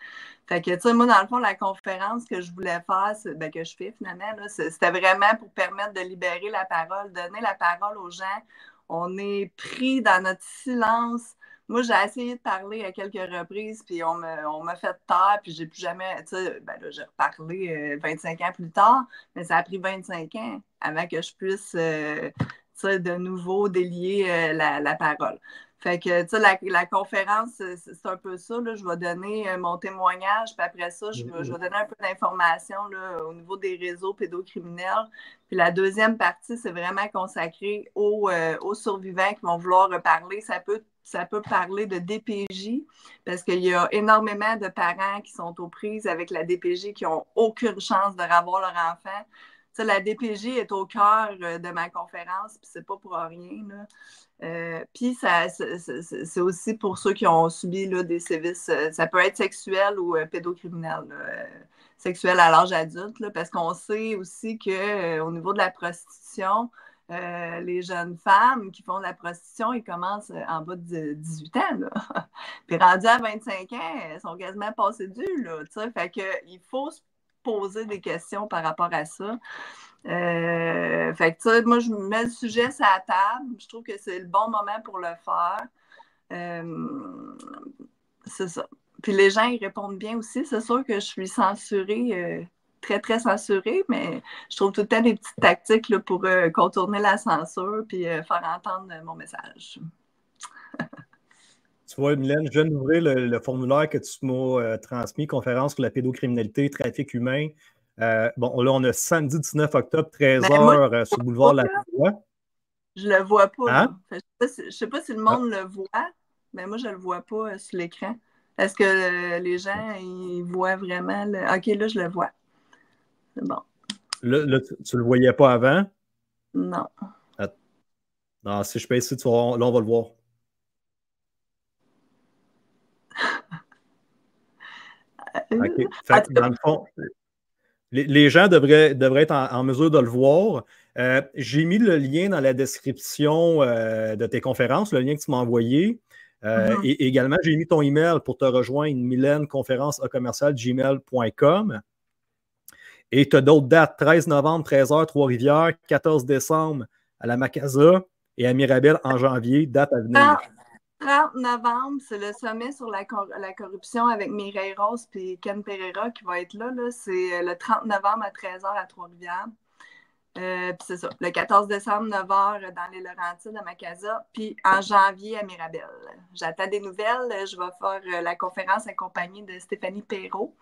Fait que, moi, dans le fond, la conférence que je voulais faire, que je fais finalement, c'était vraiment pour permettre de libérer la parole, donner la parole aux gens. On est pris dans notre silence. Moi, j'ai essayé de parler à quelques reprises, puis on m'a fait taire, puis j'ai plus jamais, là, j'ai reparlé 25 ans plus tard, mais ça a pris 25 ans avant que je puisse, de nouveau délier la parole. Fait que, la conférence, c'est un peu ça, là. Je vais donner mon témoignage, puis après ça, je vais donner un peu d'informations au niveau des réseaux pédocriminels. Puis la deuxième partie, c'est vraiment consacré aux survivants qui vont vouloir reparler. Ça peut parler de DPJ, parce qu'il y a énormément de parents qui sont aux prises avec la DPJ qui n'ont aucune chance de revoir leur enfant. La DPJ est au cœur de ma conférence, puis c'est pas pour rien, là. Puis c'est aussi pour ceux qui ont subi là, des sévices, ça peut être sexuel ou pédocriminel, sexuel à l'âge adulte, là, parce qu'on sait aussi qu'au niveau de la prostitution, les jeunes femmes qui font de la prostitution, ils commencent en bas de 18 ans. Là. Puis rendus à 25 ans, elles sont quasiment passées dues. Là, fait qu'il faut se poser des questions par rapport à ça. Fait que, moi, je mets le sujet sur la table. Je trouve que c'est le bon moment pour le faire. C'est ça. Puis les gens, ils répondent bien aussi. C'est sûr que je suis censurée, très, très censurée, mais je trouve tout le temps des petites tactiques là, pour contourner la censure puis faire entendre mon message. Tu vois, Mylène, je viens d'ouvrir le formulaire que tu m'as transmis, conférence sur la pédocriminalité, trafic humain. Bon, là, on a samedi 19 octobre, 13h sur le boulevard La Croix. Je le vois pas. Hein? Je ne sais pas si le monde le voit, mais moi, je le vois pas sur l'écran. Est-ce que les gens, ils voient vraiment? OK, là, je le vois. C'est bon. Là, tu le voyais pas avant? Non. Non, si je peux ici, là, on va le voir. OK. Fait que, dans le fond, les gens devraient être en mesure de le voir. J'ai mis le lien dans la description de tes conférences, le lien que tu m'as envoyé. Et également, j'ai mis ton email pour te rejoindre, milenconférence@gmail.com. Et tu as d'autres dates, 13 novembre, 13h, Trois-Rivières, 14 décembre à la Macasa et à Mirabel en janvier, date à venir. 30 novembre, c'est le sommet sur la corruption avec Mireille Rose et Ken Pereira qui va être là. C'est le 30 novembre à 13h à Trois-Rivières. Puis c'est ça, le 14 décembre, 9h dans les Laurentides à Macasa, puis en janvier à Mirabel. J'attends des nouvelles. Je vais faire la conférence accompagnée de Stéphanie Perrault,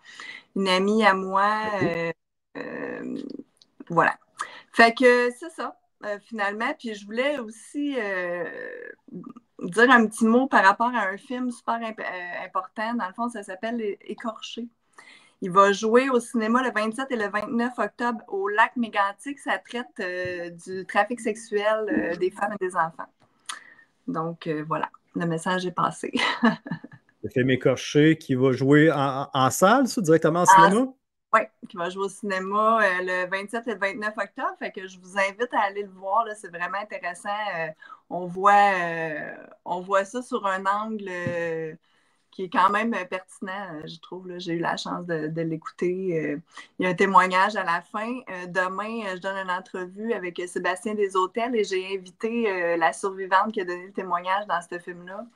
une amie à moi. Voilà. Fait que c'est ça, finalement. Puis je voulais aussi dire un petit mot par rapport à un film super important. Dans le fond, ça s'appelle Écorché. Il va jouer au cinéma le 27 et le 29 octobre au Lac Mégantic. Ça traite du trafic sexuel des femmes et des enfants. Donc, voilà, le message est passé. Le film Écorché qui va jouer en salle, ça, directement en cinéma? Oui, qui va jouer au cinéma le 27 et le 29 octobre. Fait que je vous invite à aller le voir. Là, c'est vraiment intéressant. On voit ça sur un angle qui est quand même pertinent, je trouve. Là. J'ai eu la chance de l'écouter. Il y a un témoignage à la fin. Demain, je donne une entrevue avec Sébastien Desautels et j'ai invité la survivante qui a donné le témoignage dans ce film-là.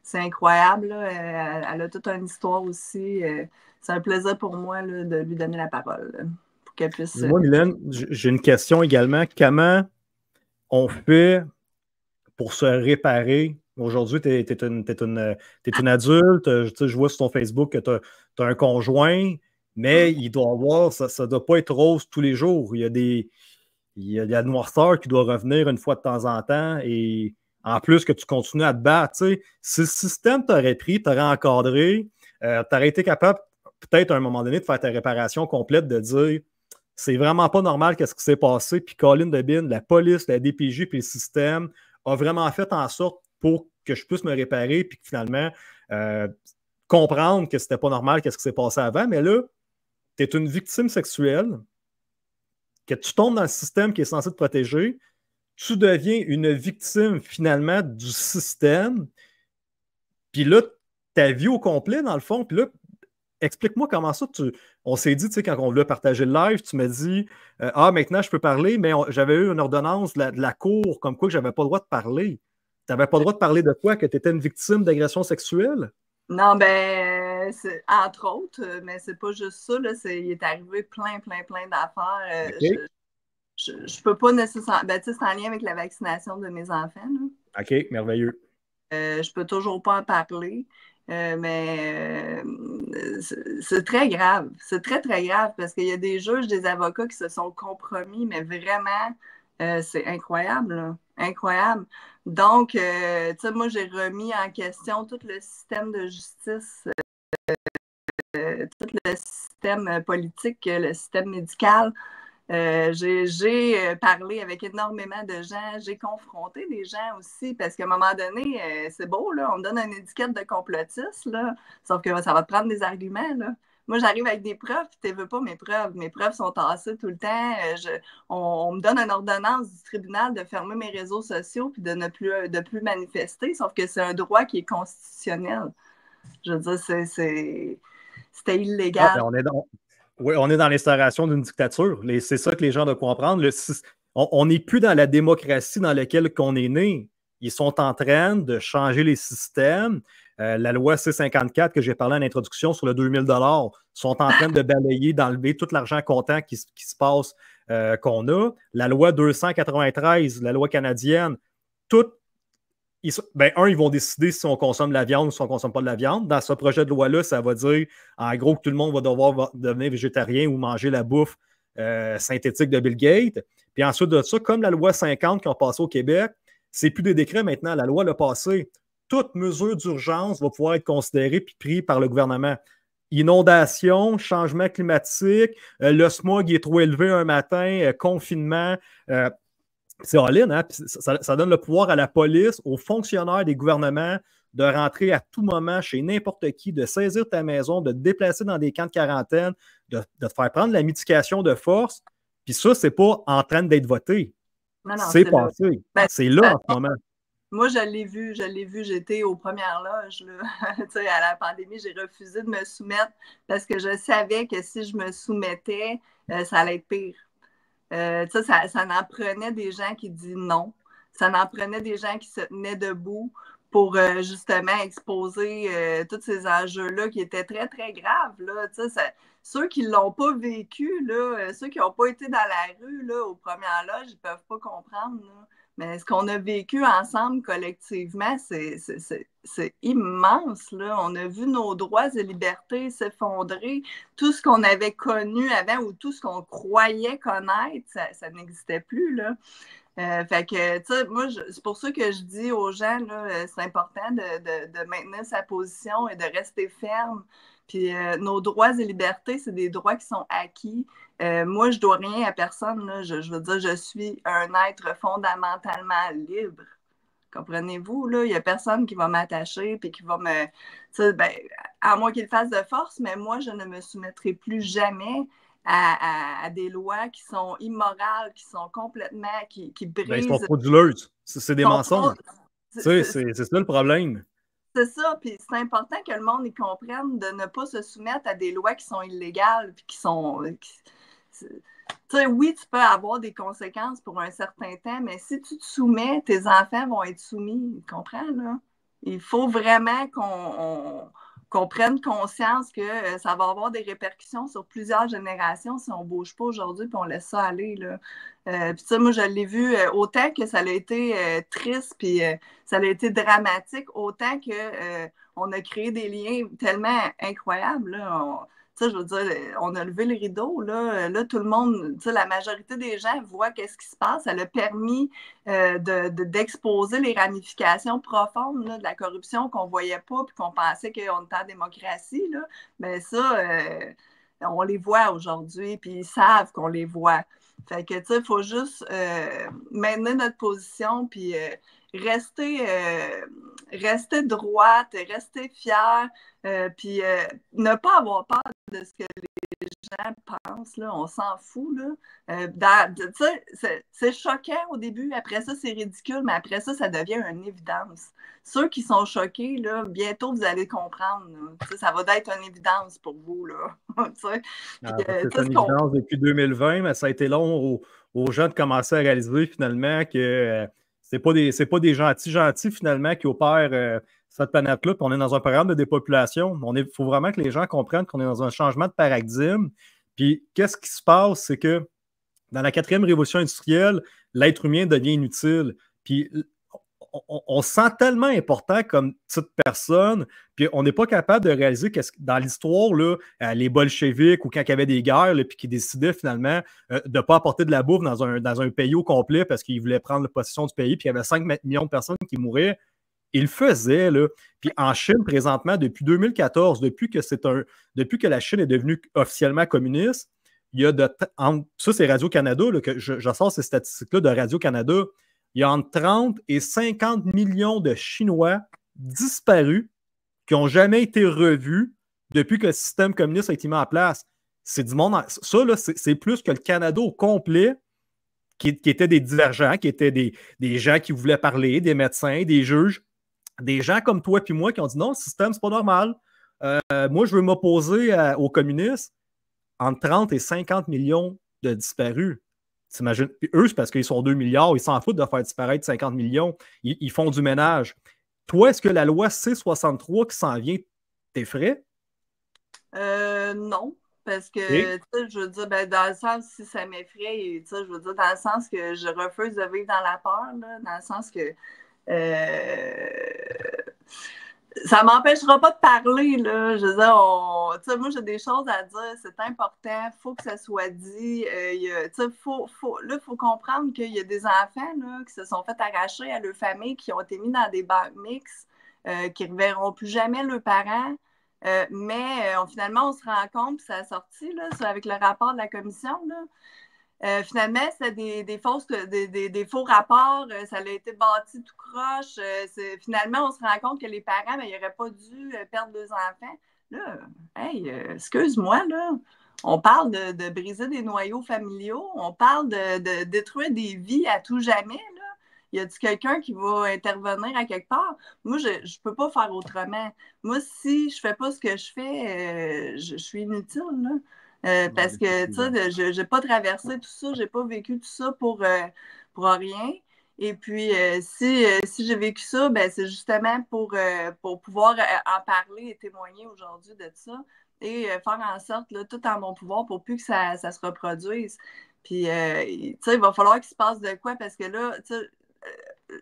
C'est incroyable. Là. Elle a toute une histoire aussi. C'est un plaisir pour moi là, de lui donner la parole pour qu'elle puisse... Moi, Mylène, j'ai une question également. Comment on fait pour se réparer? Aujourd'hui, tu es une adulte. Je vois sur ton Facebook que tu as un conjoint, mais il doit avoir, ça ne doit pas être rose tous les jours. Il y a de la noirceur qui doit revenir une fois de temps en temps. Et en plus que tu continues à te battre, si le système t'aurait pris, t'aurait encadré, tu aurais été capable, peut-être à un moment donné, de faire ta réparation complète, de dire c'est vraiment pas normal qu'est-ce qui s'est passé. Puis Colin Debin, la police, la DPJ, puis le système a vraiment fait en sorte pour que je puisse me réparer, puis que finalement, comprendre que c'était pas normal qu'est-ce qui s'est passé avant. Mais là, tu es une victime sexuelle, que tu tombes dans le système qui est censé te protéger, tu deviens une victime finalement du système. Puis là, ta vie au complet, dans le fond, puis là, explique-moi comment ça, on s'est dit, tu sais, quand on voulait partager le live, tu m'as dit, maintenant je peux parler, mais j'avais eu une ordonnance de la cour comme quoi que j'avais pas le droit de parler. Tu n'avais pas le droit de parler de quoi? Que tu étais une victime d'agression sexuelle? Non, ben, entre autres, mais c'est pas juste ça, là, il est arrivé plein d'affaires. Okay. Je peux pas nécessairement. Ben, tu sais, c'est en lien avec la vaccination de mes enfants. Là. OK, merveilleux. Je peux toujours pas en parler, mais c'est très grave. C'est très grave parce qu'il y a des juges, des avocats qui se sont compromis, mais vraiment, c'est incroyable. Là. Incroyable. Donc, tu sais, moi, j'ai remis en question tout le système de justice, tout le système politique, le système médical. J'ai parlé avec énormément de gens, j'ai confronté des gens aussi, parce qu'à un moment donné, c'est beau, là, on me donne une étiquette de complotiste, là, sauf que ça va te prendre des arguments. Là. Moi, j'arrive avec des preuves, puis tu ne veux pas mes preuves. Mes preuves sont tassées tout le temps. On me donne une ordonnance du tribunal de fermer mes réseaux sociaux puis de ne plus manifester, sauf que c'est un droit qui est constitutionnel. Je veux dire, c'était illégal. On est dans l'instauration d'une dictature. C'est ça que les gens doivent comprendre. On n'est plus dans la démocratie dans laquelle on est né. Ils sont en train de changer les systèmes. La loi C-54 que j'ai parlé en introduction sur le 2000 sont en train de balayer, d'enlever tout l'argent comptant qui se passe qu'on a. La loi 293, la loi canadienne, tout. Ils vont décider si on consomme de la viande ou si on ne consomme pas de la viande. Dans ce projet de loi-là, ça va dire, en gros, que tout le monde va devoir devenir végétarien ou manger la bouffe synthétique de Bill Gates. Puis ensuite de ça, comme la loi 50 qui a passé au Québec, c'est plus des décrets maintenant. La loi l'a passé. Toute mesure d'urgence va pouvoir être considérée puis prise par le gouvernement. Inondation, changement climatique, le smog est trop élevé un matin, confinement. C'est all-in, hein? Ça donne le pouvoir à la police, aux fonctionnaires des gouvernements de rentrer à tout moment chez n'importe qui, de saisir ta maison, de te déplacer dans des camps de quarantaine, de te faire prendre la médication de force. Puis ça, c'est pas en train d'être voté. Non, c'est passé. Ben, c'est là en ce moment. Moi, je l'ai vu, j'étais aux premières loges. Là. À la pandémie, j'ai refusé de me soumettre parce que je savais que si je me soumettais, ça allait être pire. Ça en prenait des gens qui disent non. Ça en prenait des gens qui se tenaient debout pour justement exposer tous ces enjeux-là qui étaient très, très graves. Là. Ceux qui ne l'ont pas vécu, là, ceux qui n'ont pas été dans la rue là, aux premières loges, ils ne peuvent pas comprendre. Là. Mais ce qu'on a vécu ensemble collectivement, c'est immense. Là. On a vu nos droits et libertés s'effondrer. Tout ce qu'on avait connu avant ou tout ce qu'on croyait connaître, ça n'existait plus. Là. Fait que, tu sais, moi, c'est pour ça que je dis aux gens, là, c'est important de maintenir sa position et de rester ferme. Puis nos droits et libertés, c'est des droits qui sont acquis. Moi, je ne dois rien à personne. Là. Je veux dire, je suis un être fondamentalement libre. Comprenez-vous? Là? Il n'y a personne qui va m'attacher et qui va me... Ben, à moins qu'il fasse de force, mais moi, je ne me soumettrai plus jamais à des lois qui sont immorales, qui sont complètement... qui brisent... Ben, ils sont frauduleuses. C'est des mensonges. C'est ça le problème. C'est ça, puis c'est important que le monde y comprenne de ne pas se soumettre à des lois qui sont illégales, puis qui sont... tu sais, oui, tu peux avoir des conséquences pour un certain temps, mais si tu te soumets, tes enfants vont être soumis, tu comprends, là? Il faut vraiment qu'on prenne conscience que ça va avoir des répercussions sur plusieurs générations si on ne bouge pas aujourd'hui puis on laisse ça aller, là. Puis ça, moi, je l'ai vu autant que ça a été triste puis ça a été dramatique, autant que on a créé des liens tellement incroyables, là. Je veux dire, on a levé le rideau, là, tout le monde, la majorité des gens voient qu'est-ce qui se passe. Ça a permis d'exposer les ramifications profondes là, de la corruption qu'on ne voyait pas puis qu'on pensait qu'on était en démocratie. Là. Mais ça, on les voit aujourd'hui, puis ils savent qu'on les voit. Fait que, tu sais, il faut juste maintenir notre position, puis rester droite, rester fière, puis ne pas avoir peur de ce que les gens pensent, là, on s'en fout. Là. C'est choquant au début, après ça, c'est ridicule, mais après ça, ça devient une évidence. Ceux qui sont choqués, là, bientôt, vous allez comprendre. Ça va être une évidence pour vous. Là. C'est une évidence depuis 2020, mais ça a été long aux gens de commencer à réaliser finalement que c'est pas des gentils finalement qui opèrent cette planète-là, puis on est dans un programme de dépopulation. Il faut vraiment que les gens comprennent qu'on est dans un changement de paradigme. Puis, qu'est-ce qui se passe? C'est que dans la 4e révolution industrielle, l'être humain devient inutile. Puis, on se sent tellement important comme petite personne, puis on n'est pas capable de réaliser que dans l'histoire, là, les bolcheviks ou quand il y avait des guerres, là, puis qui décidaient finalement de ne pas apporter de la bouffe dans un pays au complet parce qu'ils voulaient prendre la possession du pays, puis il y avait 5 millions de personnes qui mouraient. Il le faisait, là. Puis en Chine, présentement, depuis 2014, depuis que la Chine est devenue officiellement communiste, il y a ça, c'est Radio-Canada, là, que je sors ces statistiques-là de Radio-Canada. Il y a entre 30 et 50 millions de Chinois disparus qui n'ont jamais été revus depuis que le système communiste a été mis en place. C'est du monde. Ça, là, c'est plus que le Canada au complet qui étaient des divergents, qui étaient des gens qui voulaient parler, des médecins, des juges. Des gens comme toi et moi qui ont dit non, le système, c'est pas normal. Moi, je veux m'opposer aux communistes. Entre 30 et 50 millions de disparus. T'imagines? Puis eux, c'est parce qu'ils sont 2 milliards, ils s'en foutent de faire disparaître 50 millions. Ils font du ménage. Toi, est-ce que la loi C-63 qui s'en vient t'effraie? Non. Parce que, je veux dire, ben, dans le sens, si ça m'effraie, je veux dire, dans le sens que je refuse de vivre dans la peur, là, dans le sens que ça m'empêchera pas de parler, là. Je veux dire, moi, j'ai des choses à dire, c'est important, il faut que ça soit dit. Là, il faut comprendre qu'il y a des enfants là, qui se sont fait arracher à leur famille, qui ont été mis dans des banques mixtes, qui ne reverront plus jamais leurs parents. Mais finalement, on se rend compte, puis ça a sorti là, avec le rapport de la commission, là, Finalement, c'était des faux rapports. Ça a été bâti tout croche. Finalement, on se rend compte que les parents, ils n'auraient pas dû perdre 2 enfants. Là, hey, excuse-moi, là. On parle de briser des noyaux familiaux. On parle de détruire des vies à tout jamais, là. Y a-t-il quelqu'un qui va intervenir à quelque part? Moi, je ne peux pas faire autrement. Moi, si je ne fais pas ce que je fais, je suis inutile, là. Parce que, tu sais, je n'ai pas traversé tout ça, je n'ai pas vécu tout ça pour rien. Et puis, si j'ai vécu ça, ben, c'est justement pour pouvoir en parler et témoigner aujourd'hui de ça et faire en sorte, là, tout en mon pouvoir pour plus que ça se reproduise. Puis, tu sais, il va falloir qu'il se passe de quoi parce que là, tu sais,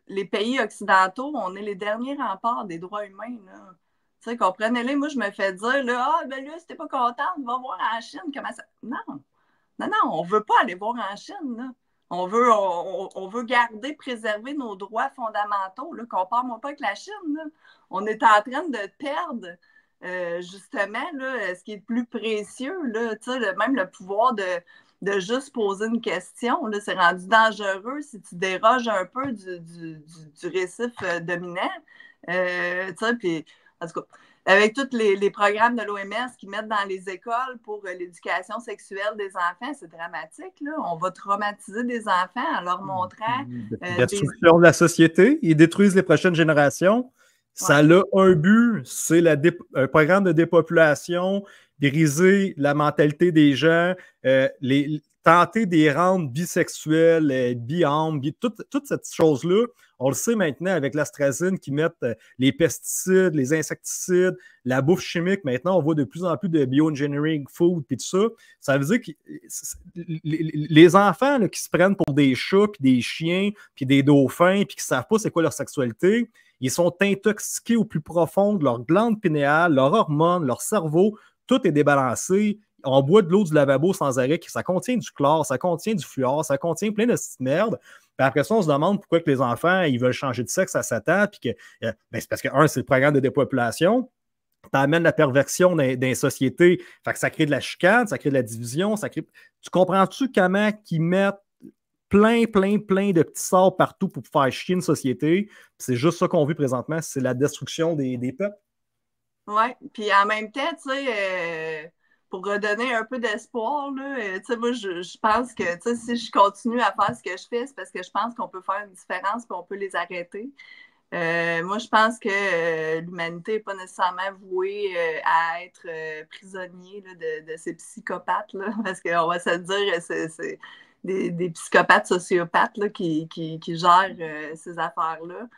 les pays occidentaux, on est les derniers remparts des droits humains, là. Tu sais, comprenez-les, moi, je me fais dire, là, ah, ben là, si t'es pas contente, va voir en Chine comment ça. Non, non, non, on veut pas aller voir en Chine, là. On veut garder, préserver nos droits fondamentaux, là. Compare-moi pas avec la Chine, là. On est en train de perdre, justement, là, ce qui est le plus précieux, là, tu sais, même le pouvoir de juste poser une question. Là, c'est rendu dangereux si tu déroges un peu du récif dominant. Tu sais, puis, en tout cas, avec tous les programmes de l'OMS qui mettent dans les écoles pour l'éducation sexuelle des enfants, c'est dramatique, là. On va traumatiser des enfants en leur montrant... destruction de la société. Ils détruisent les prochaines générations. Ça a un but, c'est un programme de dépopulation, briser la mentalité des gens, tenter de les rendre bisexuels, bi-âmes, toute cette chose-là. On le sait maintenant avec l'astrazine qui mettent les pesticides, les insecticides, la bouffe chimique. Maintenant, on voit de plus en plus de bioengineering food et tout ça. Ça veut dire que les enfants là, qui se prennent pour des chats, puis des chiens, puis des dauphins, puis qui ne savent pas c'est quoi leur sexualité, ils sont intoxiqués au plus profond de leur glande pinéale, leurs hormones, leur cerveau. Tout est débalancé. On boit de l'eau du lavabo sans arrêt. Ça contient du chlore, ça contient du fluor, ça contient plein de petites merdes. Puis après ça, on se demande pourquoi que les enfants ils veulent changer de sexe à 7 ans. Puis que, c'est parce que, c'est le programme de dépopulation. Ça amène la perversion dans les sociétés. Fait que ça crée de la chicane, ça crée de la division. Tu comprends-tu comment qu'ils mettent plein de petits sorts partout pour faire chier une société? C'est juste ça qu'on vit présentement, c'est la destruction des peuples. Oui, puis en même temps, tu sais, pour redonner un peu d'espoir, là, tu sais, moi, je pense que, tu sais, si je continue à faire ce que je fais, c'est parce que je pense qu'on peut faire une différence et on peut les arrêter. Moi, je pense que l'humanité n'est pas nécessairement vouée à être prisonnier là, de ces psychopathes, là, parce qu'on va se dire, c'est des psychopathes sociopathes là, qui gèrent ces affaires-là.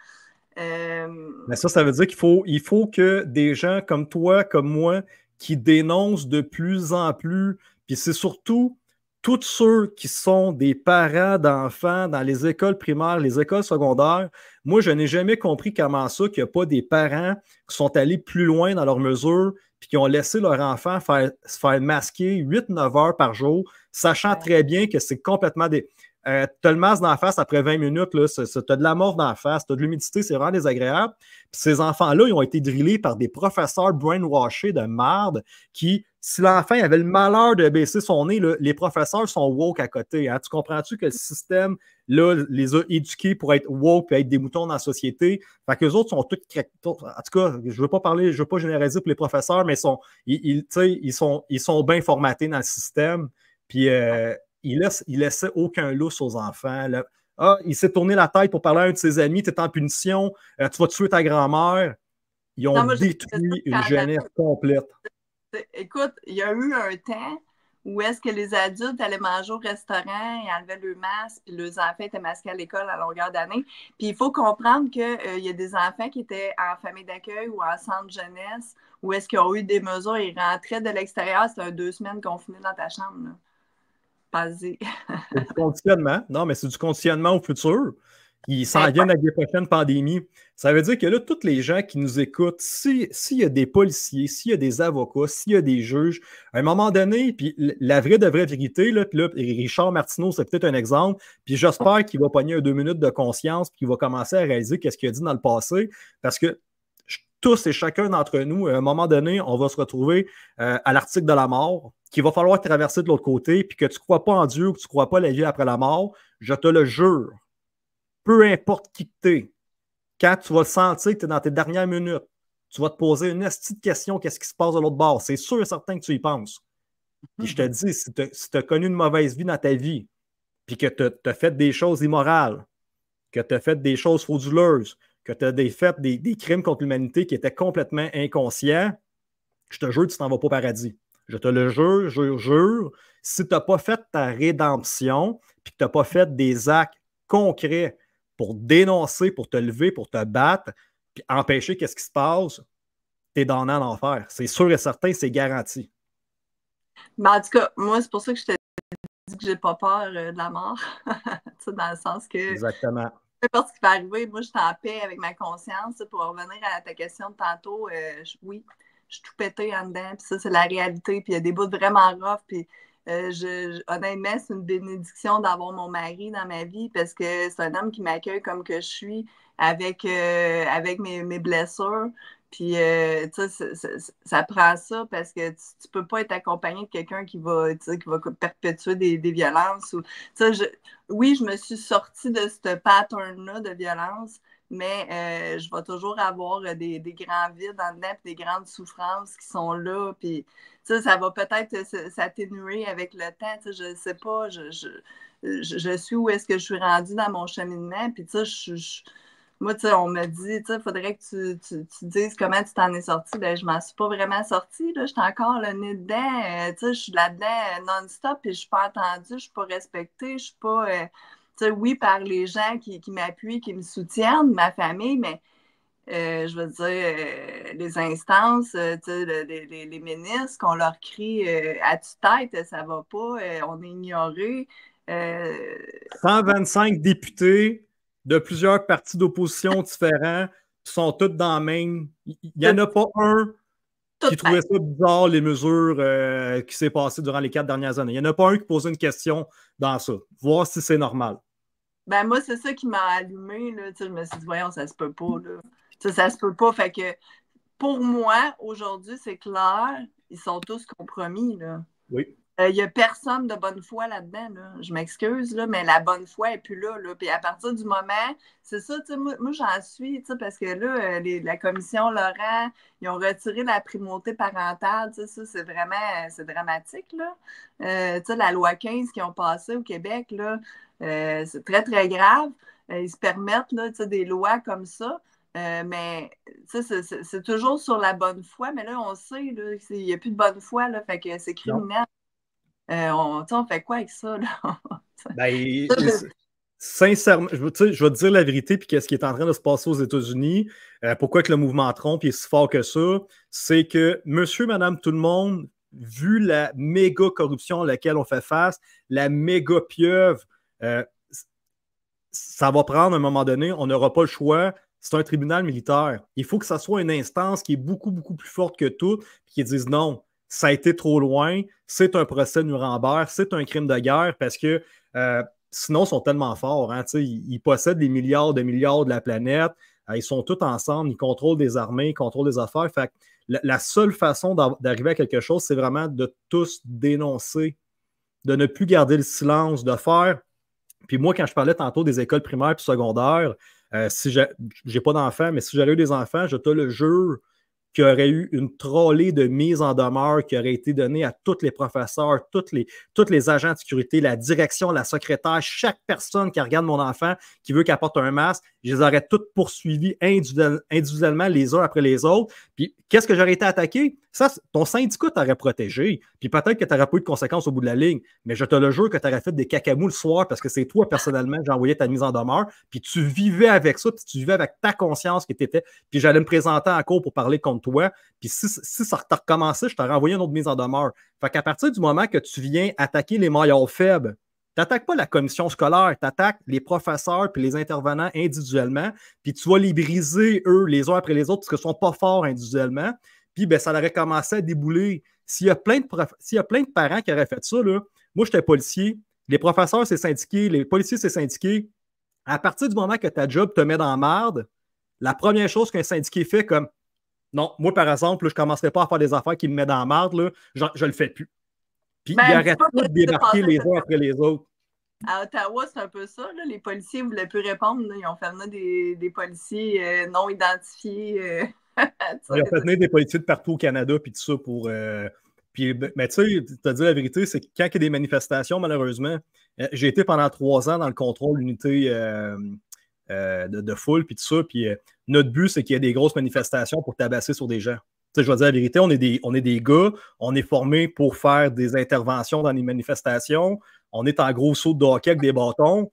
Mais ça veut dire qu'il faut que des gens comme toi, comme moi, qui dénoncent de plus en plus, puis c'est surtout tous ceux qui sont des parents d'enfants dans les écoles primaires, les écoles secondaires. Moi, je n'ai jamais compris comment ça qu'il n'y a pas des parents qui sont allés plus loin dans leurs mesures puis qui ont laissé leur enfant se faire masquer 8-9 heures par jour, sachant très bien que c'est complètement des... tu as le masque d'en face après 20 minutes, tu as de la mort d'en face, tu as de l'humidité, c'est vraiment désagréable. Puis ces enfants-là, ils ont été drillés par des professeurs brainwashés de merde qui, si l'enfant avait le malheur de baisser son nez, là, les professeurs sont woke à côté. Hein? Tu comprends-tu que le système là, les a éduqués pour être woke et être des moutons dans la société? Fait qu'eux autres sont tous... En tout cas, je ne veux pas généraliser pour les professeurs, mais ils sont bien formatés dans le système. Puis... il laissait aucun lousse aux enfants. Là. Ah, il s'est tourné la tête pour parler à un de ses amis, tu es en punition, tu vas tuer ta grand-mère. Ils ont détruit une jeunesse complète. Écoute, il y a eu un temps où est-ce que les adultes allaient manger au restaurant, ils enlevaient le masque, puis leurs enfants étaient masqués à l'école à longueur d'année. Puis il faut comprendre qu'il y a des enfants qui étaient en famille d'accueil ou en centre jeunesse, où est-ce qu'ils ont eu des mesures, ils rentraient de l'extérieur, c'était 2 semaines confinés dans ta chambre, là. C'est du conditionnement. Non, mais c'est du conditionnement au futur. Ils s'en viennent avec des prochaines pandémies. Ça veut dire que là, tous les gens qui nous écoutent, s'il y a des policiers, s'il y a des avocats, s'il y a des juges, à un moment donné, puis la vraie vérité, là, Richard Martineau, c'est peut-être un exemple, puis j'espère qu'il va pogner 2 minutes de conscience, puis qu'il va commencer à réaliser qu'est-ce qu'il a dit dans le passé, parce que tous et chacun d'entre nous, à un moment donné, on va se retrouver à l'article de la mort, qu'il va falloir traverser de l'autre côté, puis que tu ne crois pas en Dieu ou que tu ne crois pas à la vie après la mort, je te le jure, peu importe qui tu es, quand tu vas le sentir que tu es dans tes dernières minutes, tu vas te poser une petite question, qu'est-ce qui se passe de l'autre bord? C'est sûr et certain que tu y penses. Puis je te dis, si tu as connu une mauvaise vie dans ta vie, puis que tu as fait des choses immorales, que tu as fait des choses frauduleuses, que tu as fait des crimes contre l'humanité qui étaient complètement inconscients, je te jure, tu t'en vas pas au paradis. Je te le jure, jure. Si tu n'as pas fait ta rédemption, puis que tu n'as pas fait des actes concrets pour dénoncer, pour te lever, pour te battre, puis empêcher qu'est-ce qui se passe, tu es damné en enfer. C'est sûr et certain, c'est garanti. Mais en tout cas, moi, c'est pour ça que je te dis que j'ai pas peur de la mort. Dans le sens que Exactement. peu importe ce qui va arriver, moi, je suis en paix avec ma conscience. Pour revenir à ta question de tantôt, oui, je suis tout pété en dedans, puis ça, c'est la réalité. Puis il y a des bouts vraiment rough, puis honnêtement, c'est une bénédiction d'avoir mon mari dans ma vie parce que c'est un homme qui m'accueille comme que je suis avec mes blessures. Puis, tu sais, ça prend ça parce que tu peux pas être accompagné de quelqu'un qui va perpétuer des violences. Oui, je me suis sortie de ce pattern-là de violence, mais je vais toujours avoir des grands vides en dedans, puis des grandes souffrances qui sont là. Puis, ça va peut-être s'atténuer avec le temps. Je ne sais pas. Je suis où est-ce que je suis rendue dans mon cheminement. Puis, moi, on me dit, il faudrait que tu dises comment tu t'en es sortie. Ben, je m'en suis pas vraiment sortie. Je suis encore le nez dedans. Je suis là-dedans non-stop, puis je suis pas entendue, je suis pas respectée, je suis pas... oui, par les gens qui m'appuient, qui me soutiennent, ma famille, mais je veux dire, les instances, les ministres, qu'on leur crie à tue-tête, ça va pas, on est ignoré. 125 députés de plusieurs partis d'opposition différents qui sont tous dans la même. Il n'y en a pas un qui trouvait ça bizarre, les mesures qui s'est passées durant les 4 dernières années. Il n'y en a pas un qui posait une question dans ça, voir si c'est normal. Ben moi, c'est ça qui m'a allumé. Là. Je me suis dit, voyons, ça se peut pas. Là. Ça se peut pas. Fait que pour moi, aujourd'hui, c'est clair, ils sont tous compromis. Là. Oui. Il n'y a personne de bonne foi là-dedans. Là. Je m'excuse, là, mais la bonne foi n'est plus là, là. Puis à partir du moment, c'est ça, moi j'en suis, parce que là, la commission Laurent, ils ont retiré la primauté parentale. Ça, c'est vraiment c'est dramatique. Là. La loi 15 qu'ils ont passée au Québec, là, c'est très, très grave. Ils se permettent là, des lois comme ça. Mais c'est toujours sur la bonne foi, mais là, on sait, il n'y a plus de bonne foi, là, fait que c'est criminel. On fait quoi avec ça? Là? Ben, sincèrement, je vais te dire la vérité, puis qu'est-ce qui est en train de se passer aux États-Unis, pourquoi que le mouvement Trump est si fort que ça, c'est que monsieur, madame, tout le monde, vu la méga corruption à laquelle on fait face, la méga pieuvre, ça va prendre un moment donné, on n'aura pas le choix. C'est un tribunal militaire. Il faut que ça soit une instance qui est beaucoup, beaucoup plus forte que tout, puis qui dise non, ça a été trop loin, c'est un procès Nuremberg, c'est un crime de guerre, parce que sinon, ils sont tellement forts. Hein, ils possèdent des milliards de la planète, ils sont tous ensemble, ils contrôlent des armées, ils contrôlent des affaires. Fait que la seule façon d'arriver à quelque chose, c'est vraiment de tous dénoncer, de ne plus garder le silence, de faire... Puis moi, quand je parlais tantôt des écoles primaires et secondaires, si j'ai pas d'enfants, mais si j'avais eu des enfants, je te le jure qu'il y aurait eu une trollée de mise en demeure qui aurait été donnée à tous les professeurs, tous les agents de sécurité, la direction, la secrétaire, chaque personne qui regarde mon enfant, qui veut qu'il apporte un masque, je les aurais toutes poursuivies individuellement les uns après les autres. Puis qu'est-ce que j'aurais été attaqué? Ça, ton syndicat t'aurait protégé. Puis peut-être que tu n'aurais pas eu de conséquences au bout de la ligne, mais je te le jure que tu aurais fait des cacamous le soir parce que c'est toi personnellement que j'envoyais ta mise en demeure. Puis tu vivais avec ça, puis tu vivais avec ta conscience qui t'était. Puis j'allais me présenter en cours pour parler contre toi. Puis si ça t'a recommencé, je t'aurais envoyé une autre mise en demeure. Fait qu'à partir du moment que tu viens attaquer les maillons faibles, tu n'attaques pas la commission scolaire, tu attaques les professeurs puis les intervenants individuellement, puis tu vas les briser, eux, les uns après les autres, parce qu'ils ne sont pas forts individuellement. Puis ben, ça aurait commencé à débouler. S'il y a plein de parents qui auraient fait ça, là, moi, j'étais policier, les professeurs, c'est syndiqué, les policiers, c'est syndiqué. À partir du moment que ta job te met dans la merde, la première chose qu'un syndiqué fait comme Non, moi, par exemple, là, je ne commencerai pas à faire des affaires qui me mettent dans la marde, là, je ne le fais plus. Puis Ben, ils arrêtent pas de débarquer les uns après les autres. À Ottawa, c'est un peu ça. Là. Les policiers ne voulaient plus répondre. Là. Ils ont fait venir des policiers non identifiés. Ils ont fait venir des policiers de partout au Canada, puis tout ça pour. Mais tu sais, tu as dit la vérité, c'est que quand il y a des manifestations, malheureusement, j'ai été pendant 3 ans dans le contrôle unité de foule, puis tout ça. Puis notre but, c'est qu'il y ait des grosses manifestations pour tabasser sur des gens. Tu sais, je vais dire la vérité, on est des gars, on est formés pour faire des interventions dans les manifestations. On est en gros saut de hockey avec des bâtons.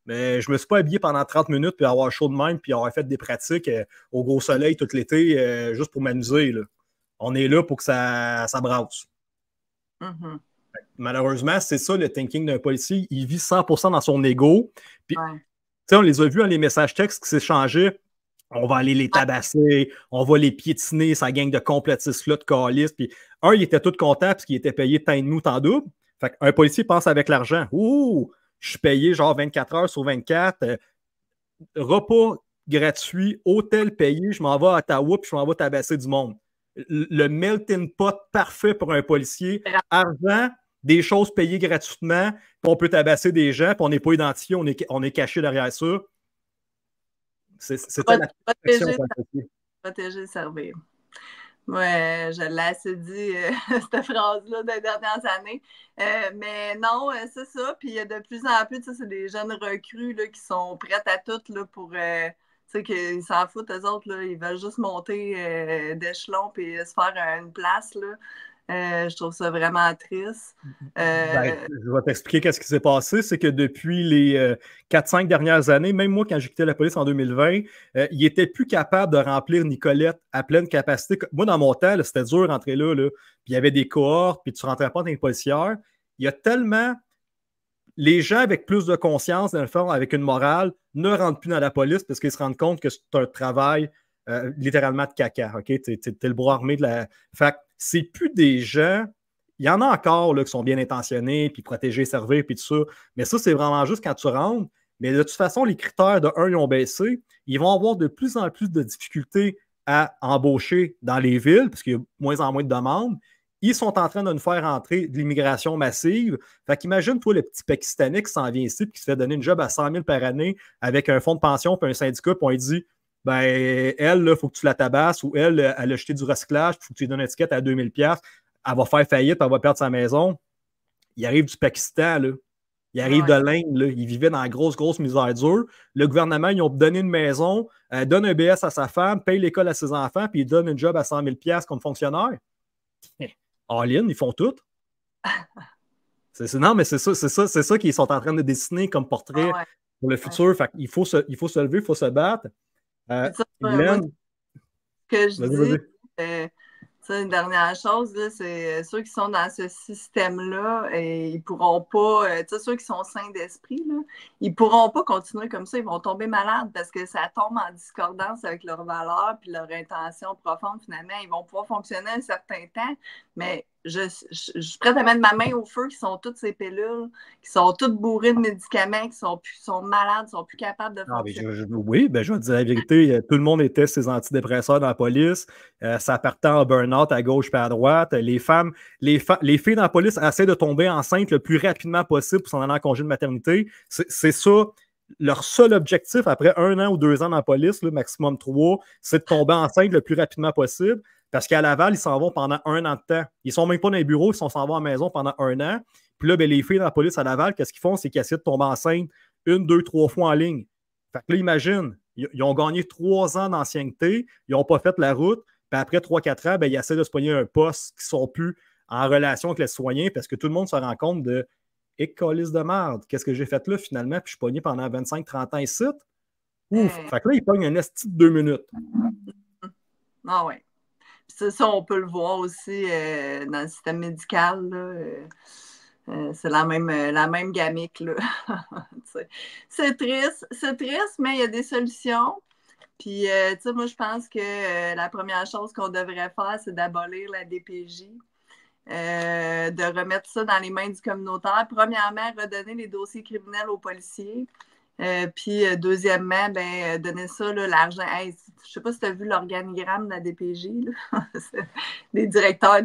Mais je ne me suis pas habillé pendant 30 minutes puis avoir chaud de même puis avoir fait des pratiques au gros soleil tout l'été juste pour m'amuser. Là. On est là pour que ça brasse. Mm-hmm. Malheureusement, c'est ça le thinking d'un policier. Il vit 100% dans son ego. Puis, on les a vus dans les messages textes qui s'échangeaient. On va aller les tabasser, on va les piétiner, sa gang de complotistes-là, de calistes. Puis, il était tout content parce qu'il était payé tant de nous, tant double. Fait qu'un policier pense avec l'argent. Ouh! Je suis payé genre 24 heures sur 24. Repas gratuit, hôtel payé, je m'en vais à Ottawa puis je m'en vais tabasser du monde. Le melting pot parfait pour un policier. Argent, des choses payées gratuitement, puis on peut tabasser des gens, puis on n'est pas identifié, on est caché derrière ça. C'était la protéger, servir. Ouais, je l'ai assez dit, cette phrase-là, des dernières années. Mais non, c'est ça. Puis de plus en plus, c'est des jeunes recrues là, qui sont prêtes à tout là, pour. Tu sais, qu'ils s'en foutent, eux autres, là, ils veulent juste monter d'échelon puis se faire une place. Là. Je trouve ça vraiment triste. Je vais t'expliquer qu'est-ce qui s'est passé. C'est que depuis les 4-5 dernières années, même moi, quand j'ai quitté la police en 2020, il n'était plus capable de remplir Nicolette à pleine capacité. Moi, dans mon temps, c'était dur de rentrer là. Puis il y avait des cohortes, puis tu ne rentrais pas dans les policières. Il y a tellement... Les gens avec plus de conscience, dans le fond, avec une morale, ne rentrent plus dans la police parce qu'ils se rendent compte que c'est un travail littéralement de caca. Okay? T'es le bras armé de la... Fait que c'est plus des gens... Il y en a encore là, qui sont bien intentionnés, puis protéger, servir, puis tout ça. Mais ça, c'est vraiment juste quand tu rentres. Mais de toute façon, les critères de 1, ils ont baissé. Ils vont avoir de plus en plus de difficultés à embaucher dans les villes, parce qu'il y a moins en moins de demandes. Ils sont en train de nous faire entrer de l'immigration massive. Fait qu'imagine, toi, le petit Pakistanais qui s'en vient ici et qui se fait donner une job à 100 000 par année avec un fonds de pension puis un syndicat, puis on lui dit ben, elle, il faut que tu la tabasses, ou elle a jeté du recyclage, il faut que tu lui donnes une étiquette à 2000$. Elle va faire faillite, elle va perdre sa maison. Il arrive du Pakistan, là. Il arrive de l'Inde, là. Il vivait dans la grosse misère dure. Le gouvernement, ils ont donné une maison, donne un BS à sa femme, paye l'école à ses enfants, puis il donne un job à 100 000$ comme fonctionnaire. All-in, ils font tout. Non, mais c'est ça qu'ils sont en train de dessiner comme portrait pour le futur. Fait qu'il faut se lever, il faut se battre. Glenn, que je dis, une dernière chose, c'est ceux qui sont dans ce système-là, et ils pourront pas, ceux qui sont sains d'esprit, là, ils pourront pas continuer comme ça, ils vont tomber malades parce que ça tombe en discordance avec leurs valeurs puis leur intention profonde, finalement. Ils vont pouvoir fonctionner un certain temps, mais je suis prête à mettre ma main au feu, qui sont toutes ces pilules, qui sont toutes bourrées de médicaments, qui sont malades, qui sont plus capables de fonctionner. Oui, je vais te dire la vérité, tout le monde était ses antidépresseurs dans la police, ça partait en burn-out à gauche et à droite. Les filles dans la police essaient de tomber enceintes le plus rapidement possible pour s'en aller en congé de maternité. C'est ça. Leur seul objectif après 1 an ou 2 ans dans la police, là, maximum 3, c'est de tomber enceinte le plus rapidement possible. Parce qu'à Laval, ils s'en vont pendant 1 an de temps. Ils ne sont même pas dans les bureaux, ils s'en vont à la maison pendant 1 an. Puis là, les filles dans la police à Laval, qu'est-ce qu'ils font? C'est qu'ils essaient de tomber enceinte 1, 2, 3 fois en ligne. Fait que là, imagine, ils ont gagné 3 ans d'ancienneté, ils n'ont pas fait la route, puis après 3-4 ans, ils essaient de se pogner un poste qui ne sont plus en relation avec les citoyens parce que tout le monde se rend compte de écolisse de merde. Qu'est-ce que j'ai fait là finalement? Puis je suis pogné pendant 25-30 ans ici. Ouf! Fait que là, ils pognent un esti de 2 minutes. Ah ouais. Puis ça, on peut le voir aussi dans le système médical. C'est la même gamique. C'est triste, mais il y a des solutions. Puis, moi, je pense que la première chose qu'on devrait faire, c'est d'abolir la DPJ, de remettre ça dans les mains du communautaire. Premièrement, redonner les dossiers criminels aux policiers. Puis, deuxièmement, ben, donner ça, l'argent. Hey, je ne sais pas si tu as vu l'organigramme de la DPJ, là. Des directeurs,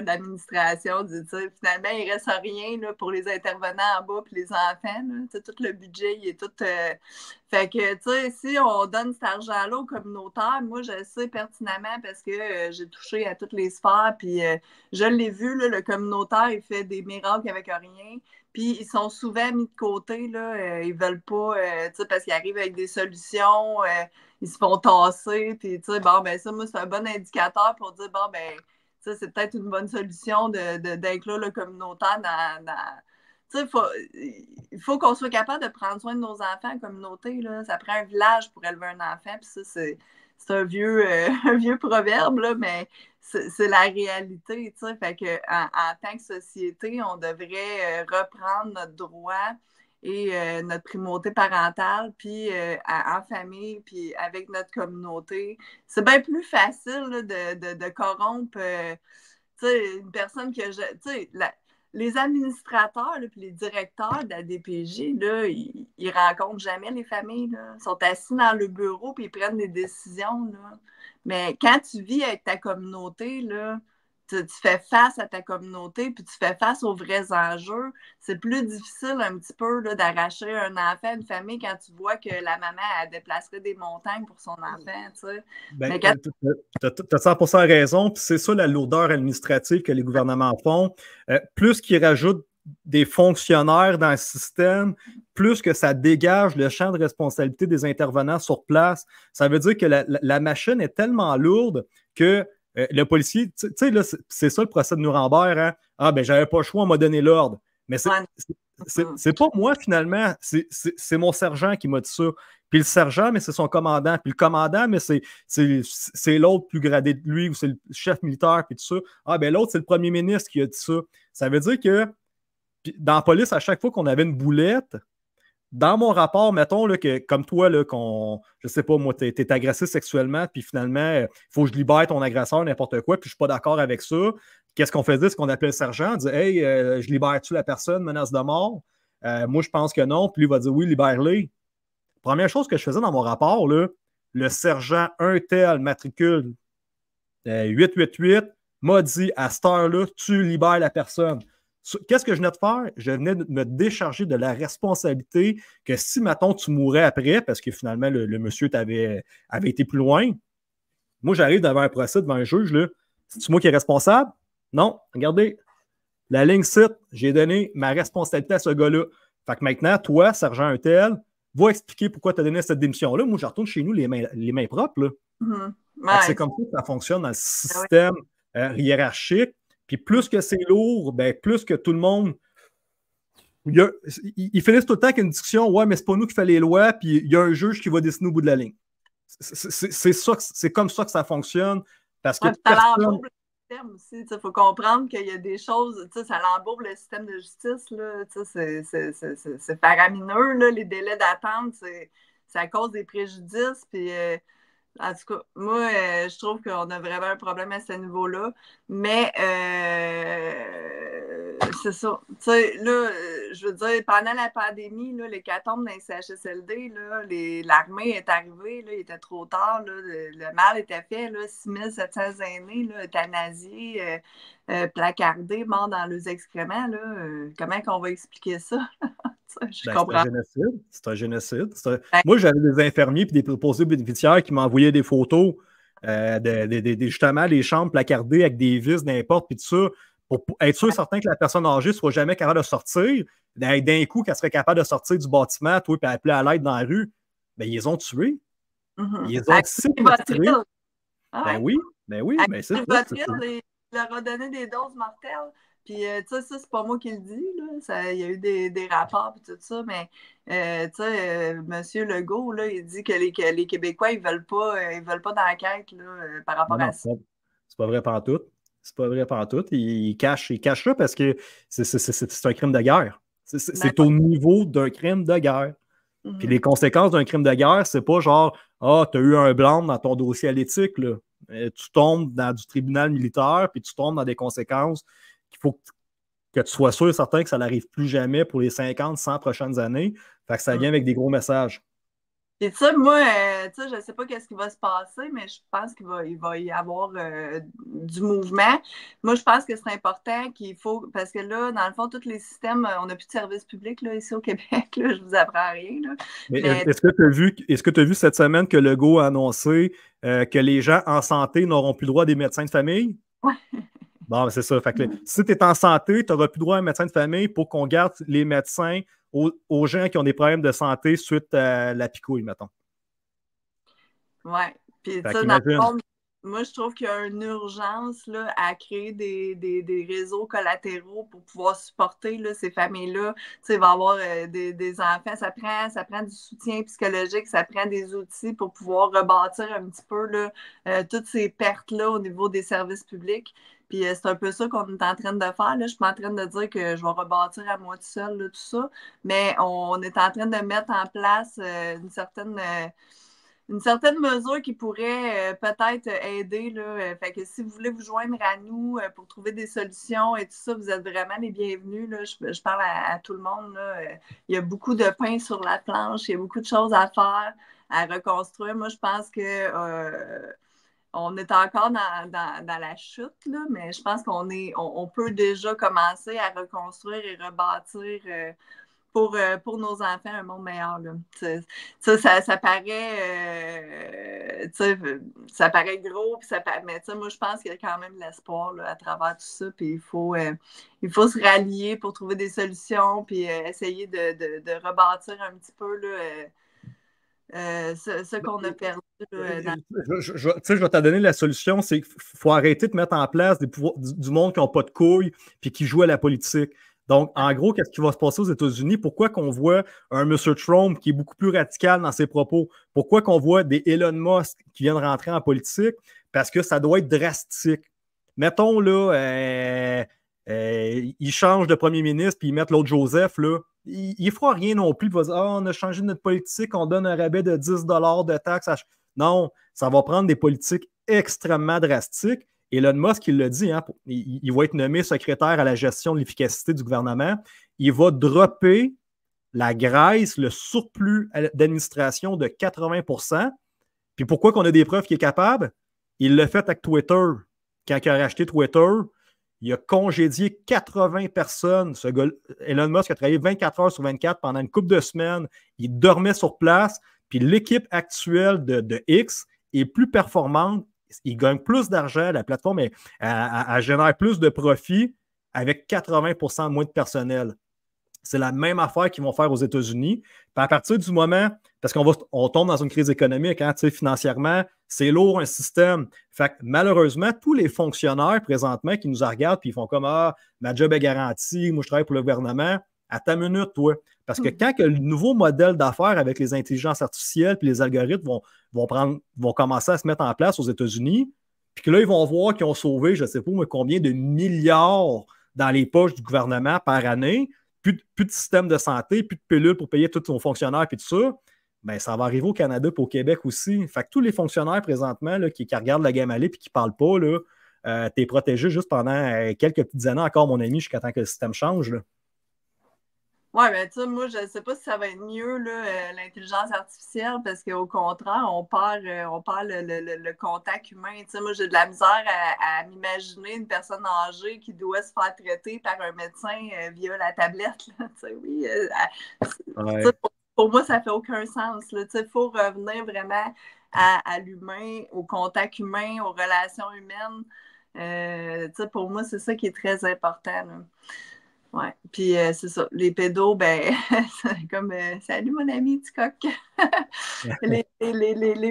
d'administration. Finalement, il ne reste rien là, pour les intervenants en bas et les enfants. Là. Tout le budget, il est tout. Fait que, tu sais, si on donne cet argent-là aux communautaires, moi, je le sais pertinemment parce que j'ai touché à toutes les sphères. Puis, je l'ai vu, là, le communautaire, il fait des miracles avec rien. Puis, ils sont souvent mis de côté, là. Ils veulent pas, tu sais, parce qu'ils arrivent avec des solutions, ils se font tasser. Puis, tu sais, bon, ben ça, moi, c'est un bon indicateur pour dire, bon, ben, tu sais, c'est peut-être une bonne solution d'inclure le communautaire tu sais, il faut qu'on soit capable de prendre soin de nos enfants en communauté, là. Ça prend un village pour élever un enfant, puis ça, c'est un vieux proverbe, là, mais c'est la réalité, tu sais. Fait que en tant que société, on devrait reprendre notre droit et notre primauté parentale, puis en famille, puis avec notre communauté. C'est bien plus facile là, de corrompre une personne que je. Les administrateurs et les directeurs de la DPJ, là, ils rencontrent jamais les familles. Là. Ils sont assis dans le bureau et ils prennent des décisions. Là. Mais quand tu vis avec ta communauté, là, tu fais face à ta communauté puis tu fais face aux vrais enjeux. C'est plus difficile un petit peu là, d'arracher un enfant à une famille quand tu vois que la maman elle déplacerait des montagnes pour son enfant. Tu sais. Ben, tu as 100% raison, puis c'est ça la lourdeur administrative que les gouvernements font. Plus qu'ils rajoutent des fonctionnaires dans le système, plus que ça dégage le champ de responsabilité des intervenants sur place. Ça veut dire que la machine est tellement lourde que le policier, tu sais, là, c'est ça le procès de Nuremberg, hein? Ah, ben, j'avais pas le choix, on m'a donné l'ordre. Mais c'est pas moi, finalement, c'est mon sergent qui m'a dit ça. Puis le sergent, mais c'est son commandant. Puis le commandant, mais c'est l'autre plus gradé de lui, ou c'est le chef militaire, puis tout ça. Ah, ben l'autre, c'est le premier ministre qui a dit ça. Ça veut dire que dans la police, à chaque fois qu'on avait une boulette, dans mon rapport, mettons là, que comme toi, là, je sais pas, moi, t'es agressé sexuellement, puis finalement, il faut que je libère ton agresseur, n'importe quoi, puis je suis pas d'accord avec ça. Qu'est-ce qu'on faisait? Ce qu'on appelait le sergent, on dit hey, je libère-tu la personne, menace de mort? Moi, je pense que non, puis lui va dire oui, libère-les. Première chose que je faisais dans mon rapport, là, le sergent un tel matricule 888 m'a dit à cette heure-là, tu libères la personne. Qu'est-ce que je venais de faire? Je venais de me décharger de la responsabilité que si, mettons, tu mourais après, parce que finalement, le monsieur avait été plus loin, moi, j'arrive devant un procès, devant un juge, là. C'est-tu moi qui est responsable? Non. Regardez, la ligne cite, j'ai donné ma responsabilité à ce gars-là. Fait que maintenant, toi, sergent un tel, va expliquer pourquoi tu as donné cette démission-là. Moi, je retourne chez nous les mains propres. Là. Mm-hmm. Ouais. C'est comme ça que ça fonctionne dans le système hiérarchique. Puis plus que c'est lourd, ben, plus que tout le monde. Ils finissent tout le temps avec une discussion. Ouais, mais c'est pas nous qui fait les lois, puis il y a un juge qui va dessiner au bout de la ligne. C'est comme ça que ça fonctionne. Parce que l'embourbe le système aussi. Il faut comprendre qu'il y a des choses, ça l'embourbe le système de justice. C'est faramineux, là, les délais d'attente. Ça cause des préjudices. Puis, en tout cas, moi, je trouve qu'on a vraiment un problème à ce niveau-là. Mais c'est ça. Tu sais, là, je veux dire, pendant la pandémie, là, l'hécatombe dans les CHSLD, l'armée est arrivée, là, il était trop tard. Là, le mal était fait. Là, 6700 aînés là, euthanasiés, placardés, morts dans leurs excréments. Là, comment qu'on va expliquer ça? C'est un génocide. C'est un génocide. Moi, j'avais des infirmiers et des proposés bénéficiaires qui m'envoyaient des photos justement les chambres placardées avec des vis, n'importe, puis tout ça, pour être sûr certain que la personne âgée ne soit jamais capable de sortir. D'un coup, qu'elle serait capable de sortir du bâtiment, toi, puis appeler à l'aide dans la rue. Ben, ils les ont tués. Ils les ont séquestrés. Ben oui, mais c'est ça. Il leur a donné des doses mortelles. Puis, tu sais, ça, c'est pas moi qui le dis, là. Il y a eu des rapports et tout ça, mais, tu sais, M. Legault, là, il dit que les Québécois, ils veulent pas d'enquête, par rapport à ça. C'est pas vrai pantoute. C'est pas vrai pantoute. Ils cachent ça parce que c'est un crime de guerre. C'est au niveau d'un crime de guerre. Puis les conséquences d'un crime de guerre, c'est pas genre « Ah, t'as eu un blanc dans ton dossier à l'éthique, là. » Tu tombes dans du tribunal militaire, puis tu tombes dans des conséquences qu'il faut que tu sois sûr et certain que ça n'arrive plus jamais pour les 50, 100 prochaines années. Fait que ça vient avec des gros messages. Et ça, moi, je ne sais pas qu'est-ce qui va se passer, mais je pense il va y avoir du mouvement. Moi, je pense que c'est important qu'il faut, parce que là, dans le fond, tous les systèmes, on n'a plus de service public là, ici au Québec, là, je ne vous apprends rien. Là. Mais est-ce que tu as vu cette semaine que Legault a annoncé que les gens en santé n'auront plus droit à des médecins de famille? Ouais. Bon, c'est ça. Fait que, si tu es en santé, tu n'auras plus droit à un médecin de famille pour qu'on garde les médecins aux gens qui ont des problèmes de santé suite à la picouille, mettons. Oui. Puis ça, dans le fond, moi, je trouve qu'il y a une urgence là, à créer des réseaux collatéraux pour pouvoir supporter là, ces familles-là. Tu sais, il va y avoir des enfants, ça prend du soutien psychologique, ça prend des outils pour pouvoir rebâtir un petit peu là, toutes ces pertes-là au niveau des services publics. Puis c'est un peu ça qu'on est en train de faire. Là. Je suis pas en train de dire que je vais rebâtir à moi tout seul là, tout ça, mais on est en train de mettre en place une certaine mesure qui pourrait peut-être aider. Là. Fait que si vous voulez vous joindre à nous pour trouver des solutions et tout ça, vous êtes vraiment les bienvenus. Là. Je parle à tout le monde. Là. Il y a beaucoup de pain sur la planche, il y a beaucoup de choses à faire, à reconstruire. Moi, je pense que on est encore dans la chute, là, mais je pense on peut déjà commencer à reconstruire et rebâtir pour nos enfants un monde meilleur. Là. Ça paraît ça paraît gros, mais moi je pense qu'il y a quand même de l'espoir à travers tout ça. Puis il faut se rallier pour trouver des solutions, puis essayer de rebâtir un petit peu là, ce qu'on a perdu. Je vais te donner la solution, c'est qu'il faut arrêter de mettre en place du monde qui n'ont pas de couilles puis qui joue à la politique. Donc, en gros, qu'est-ce qui va se passer aux États-Unis? Pourquoi qu'on voit un M. Trump qui est beaucoup plus radical dans ses propos? Pourquoi qu'on voit des Elon Musk qui viennent rentrer en politique? Parce que ça doit être drastique. Mettons, là, ils changent de premier ministre puis ils mettent l'autre Joseph, là. Il ne fera rien non plus. Il va dire on a changé notre politique, on donne un rabais de 10 de taxes. Non, ça va prendre des politiques extrêmement drastiques. Elon Musk, il l'a dit, hein, il va être nommé secrétaire à la gestion de l'efficacité du gouvernement. Il va dropper la graisse, le surplus d'administration de 80%. Puis pourquoi qu'on a des preuves qu'il est capable? Il l'a fait avec Twitter. Quand il a racheté Twitter, il a congédié 80 personnes. Ce gars, Elon Musk a travaillé 24 heures sur 24 pendant une couple de semaines. Il dormait sur place. Puis l'équipe actuelle de X est plus performante. Il gagne plus d'argent. La plateforme elle génère plus de profits avec 80% moins de personnel. C'est la même affaire qu'ils vont faire aux États-Unis. Puis à partir du moment, parce qu'on tombe dans une crise économique, hein, financièrement, c'est lourd un système. Fait que malheureusement, tous les fonctionnaires présentement qui nous regardent puis ils font comme ma job est garantie, moi je travaille pour le gouvernement. À ta minute, toi. Parce que quand le nouveau modèle d'affaires avec les intelligences artificielles puis les algorithmes vont commencer à se mettre en place aux États-Unis, puis que là, ils vont voir qu'ils ont sauvé, je ne sais pas combien de milliards dans les poches du gouvernement par année, plus de système de santé, plus de pilules pour payer tous nos fonctionnaires puis tout ça, bien, ça va arriver au Canada et au Québec aussi. Fait que tous les fonctionnaires présentement là, qui regardent la game aller et qui ne parlent pas, tu es protégé juste pendant quelques petites années encore, mon ami, jusqu'à temps que le système change. Là. Oui, mais tu sais, moi, je ne sais pas si ça va être mieux, l'intelligence artificielle, parce qu'au contraire, on perd le contact humain. Tu sais, moi, j'ai de la misère à m'imaginer une personne âgée qui doit se faire traiter par un médecin via la tablette. Là. Tu sais, oui, ouais. pour moi, ça ne fait aucun sens. Il faut revenir vraiment à l'humain, au contact humain, aux relations humaines. Pour moi, c'est ça qui est très important. Là. Ouais, puis c'est ça. Les pédos, ben, comme salut mon ami, petit coq. les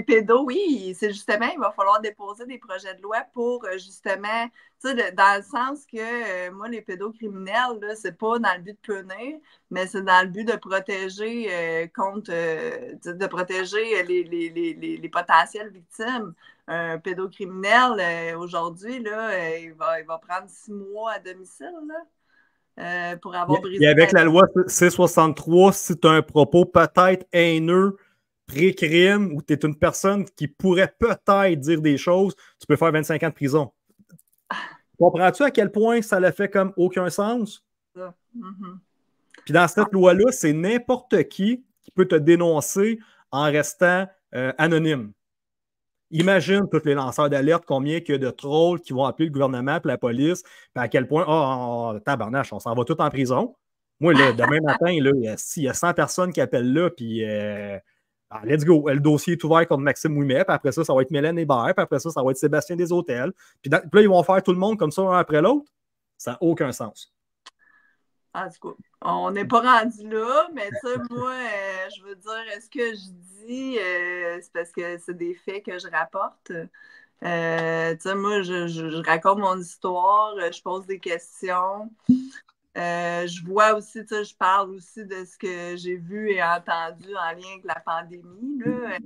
pédos, oui, c'est justement, il va falloir déposer des projets de loi pour justement, tu sais, dans le sens que moi, les pédocriminels, là, c'est pas dans le but de punir, mais c'est dans le but de protéger de protéger les potentielles victimes. Un pédocriminel, aujourd'hui, là, il va prendre 6 mois à domicile, là. Pour avoir brisé. Et avec la loi C-63, si tu as un propos peut-être haineux, pré-crime, ou tu es une personne qui pourrait peut-être dire des choses, tu peux faire 25 ans de prison. Comprends-tu à quel point ça le fait comme aucun sens? ça. Mm-hmm. Puis dans cette loi-là, c'est n'importe qui peut te dénoncer en restant anonyme. Imagine tous les lanceurs d'alerte, combien il y a de trolls qui vont appeler le gouvernement et la police, puis à quel point, tabarnache, on s'en va tout en prison. Moi, là, demain matin, s'il y a 100 personnes qui appellent là, puis let's go, le dossier est ouvert contre Maxime Ouimet, puis après ça, ça va être Mylène Hébert, puis après ça, ça va être Sébastien Desautels. Puis là, ils vont faire tout le monde comme ça, un après l'autre. Ça n'a aucun sens. En tout cas, on n'est pas rendu là, mais tu sais, moi, je veux dire, est-ce que je dis, c'est parce que c'est des faits que je rapporte. Tu sais, moi, je raconte mon histoire, je pose des questions. Je vois aussi, tu sais, je parle aussi de ce que j'ai vu et entendu en lien avec la pandémie, là.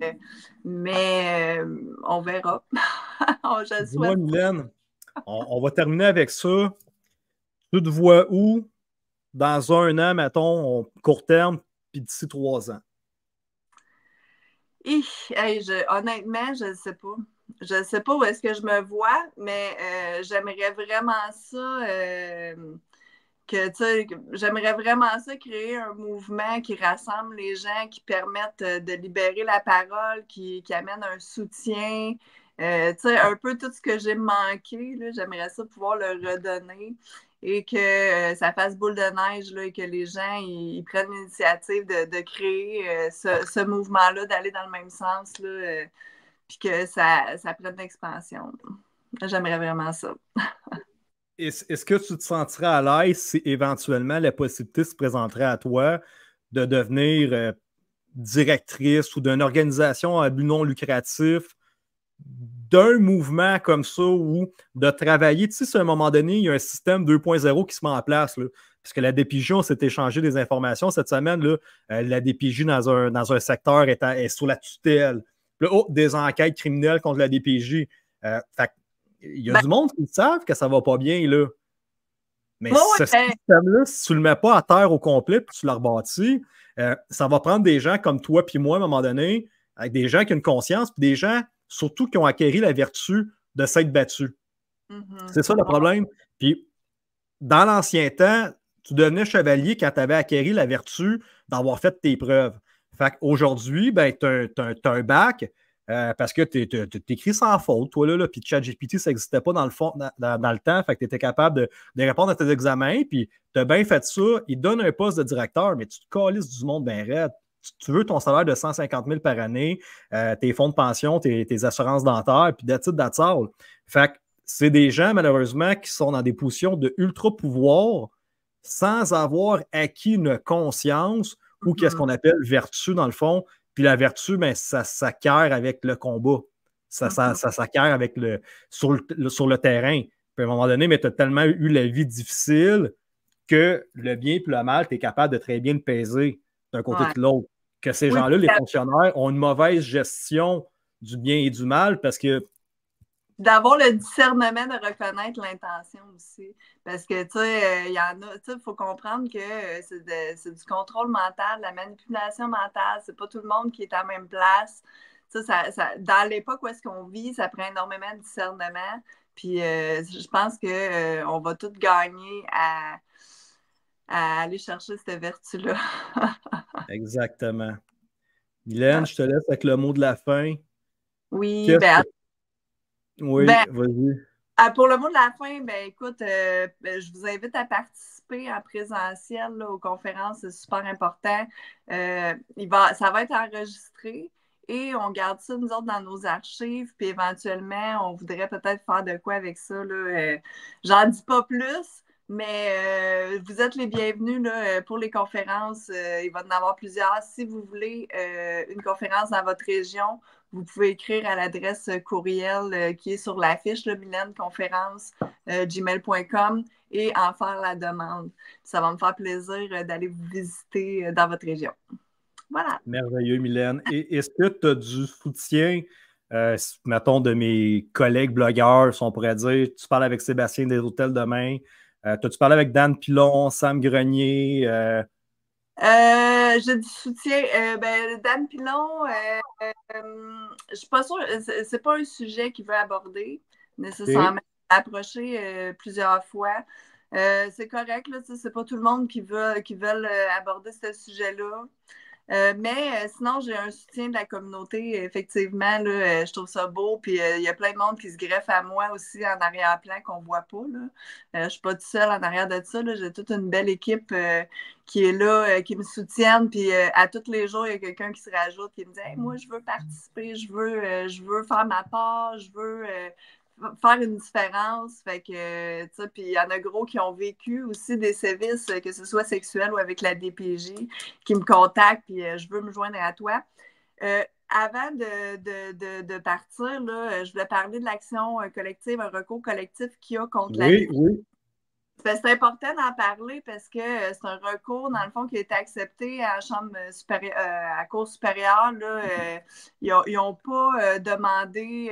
Mais on verra. Je le Dis-moi, souhaite. Mylène, on va terminer avec ça. Tu te vois où dans un an, mettons, court terme, puis d'ici 3 ans? Honnêtement, je ne sais pas. Je ne sais pas où est-ce que je me vois, mais j'aimerais vraiment ça j'aimerais vraiment ça créer un mouvement qui rassemble les gens, qui permette de libérer la parole, qui amène un soutien. Un peu tout ce que j'ai manqué, là, j'aimerais ça pouvoir le redonner et que ça fasse boule de neige là, et que les gens ils prennent l'initiative de créer ce mouvement-là, d'aller dans le même sens, là, puis que ça prenne l'expansion. J'aimerais vraiment ça. Est-ce que tu te sentirais à l'aise si éventuellement la possibilité se présenterait à toi de devenir directrice ou d'une organisation à but non lucratif, d'un mouvement comme ça ou de travailler? Tu sais, si à un moment donné, il y a un système 2.0 qui se met en place, là, puisque la DPJ, on s'est échangé des informations cette semaine, là, la DPJ dans un secteur est sous la tutelle. Là, des enquêtes criminelles contre la DPJ. Il y a du monde qui savent que ça va pas bien, là. Mais ce système-là, si tu le mets pas à terre au complet puis tu le rebâtis, ça va prendre des gens comme toi puis moi, à un moment donné, avec des gens qui ont une conscience, puis des gens, surtout, qui ont acquéri la vertu de s'être battus. Mm-hmm. C'est ça le problème. Puis, dans l'ancien temps, tu devenais chevalier quand tu avais acquéri la vertu d'avoir fait tes preuves. Fait qu'aujourd'hui, ben, tu as un bac parce que tu écris sans faute, toi, là, puis ChatGPT, ça n'existait pas dans le fond, dans le temps. Fait que tu étais capable de répondre à tes examens, puis tu as bien fait ça. Il te donne un poste de directeur, mais tu te calisses du monde bien raide. Tu veux ton salaire de 150 000 par année, tes fonds de pension, tes assurances dentaires, puis that's it, that's all. Fait que c'est des gens, malheureusement, qui sont dans des positions de ultra-pouvoir sans avoir acquis une conscience ou qu'est-ce qu'on appelle vertu, dans le fond. Puis la vertu, ben, ça s'acquiert avec le combat. Ça s'acquiert avec sur le terrain. Puis à un moment donné, mais tu as tellement eu la vie difficile que le bien et le mal, tu es capable de très bien le peser d'un côté de l'autre. Que ces gens-là, les fonctionnaires, ont une mauvaise gestion du bien et du mal parce que d'avoir le discernement de reconnaître l'intention aussi. Parce que, tu sais, il y en a, tu sais, il faut comprendre que c'est du contrôle mental, de la manipulation mentale. C'est pas tout le monde qui est à la même place. Tu sais, dans l'époque où est-ce qu'on vit, ça prend énormément de discernement. Puis, je pense qu'on va tous gagner à aller chercher cette vertu-là. Exactement. Mylène, je te laisse avec le mot de la fin. Oui, ben, vas-y. Pour le mot de la fin, ben écoute, je vous invite à participer en présentiel là, aux conférences, c'est super important. Ça va être enregistré et on garde ça, nous autres, dans nos archives, puis éventuellement, on voudrait peut-être faire de quoi avec ça. J'en dis pas plus, mais vous êtes les bienvenus là, pour les conférences. Il va y en avoir plusieurs. Si vous voulez une conférence dans votre région, vous pouvez écrire à l'adresse courriel qui est sur l'affiche, milenconférence@gmail.com et en faire la demande. Ça va me faire plaisir d'aller vous visiter dans votre région. Voilà. Merveilleux, Mylène. Et est-ce que tu as du soutien, mettons, de mes collègues blogueurs, si on pourrait dire, tu parles avec Sébastien Desautels demain, t'as-tu parlé avec Dan Pilon, Sam Grenier? J'ai du soutien. Dan Pilon, je suis pas sûre, c'est pas un sujet qu'il veut aborder nécessairement. J'ai approché plusieurs fois. C'est correct, là, c'est pas tout le monde qui veulent aborder ce sujet-là. Mais sinon, j'ai un soutien de la communauté, effectivement. Là, je trouve ça beau. Puis il y a plein de monde qui se greffe à moi aussi en arrière-plan qu'on voit pas. Là. Je suis pas toute seule en arrière de ça. J'ai toute une belle équipe qui est là, qui me soutiennent. Puis à tous les jours, il y a quelqu'un qui se rajoute, qui me dit hey, moi, je veux participer, je veux faire ma part, je veux faire une différence. Fait que, tu sais, puis il y en a gros qui ont vécu aussi des sévices, que ce soit sexuels ou avec la DPJ, qui me contactent, puis je veux me joindre à toi. Avant de partir, là, je voulais parler de l'action collective, un recours collectif qu'il y a contre la DPJ. Oui. C'est important d'en parler parce que c'est un recours, dans le fond, qui a été accepté à la Chambre supérieure, à la Cour supérieure. Là, ils n'ont pas demandé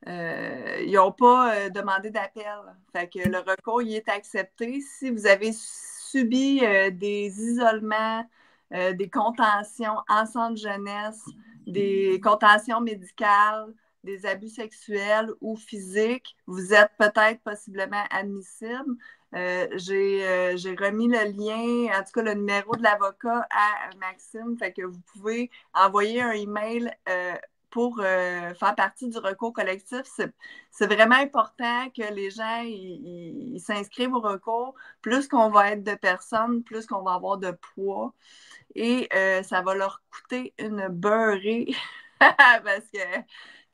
ils n'ont pas demandé d'appel. Fait que le recours, il est accepté. Si vous avez subi des isolements, des contentions en centre jeunesse, des contentions médicales, des abus sexuels ou physiques, vous êtes peut-être possiblement admissible. J'ai remis le lien, en tout cas le numéro de l'avocat à Maxime, fait que vous pouvez envoyer un email pour faire partie du recours collectif. C'est vraiment important que les gens ils s'inscrivent au recours. Plus qu'on va être de personnes, plus qu'on va avoir de poids. Et ça va leur coûter une beurrée parce que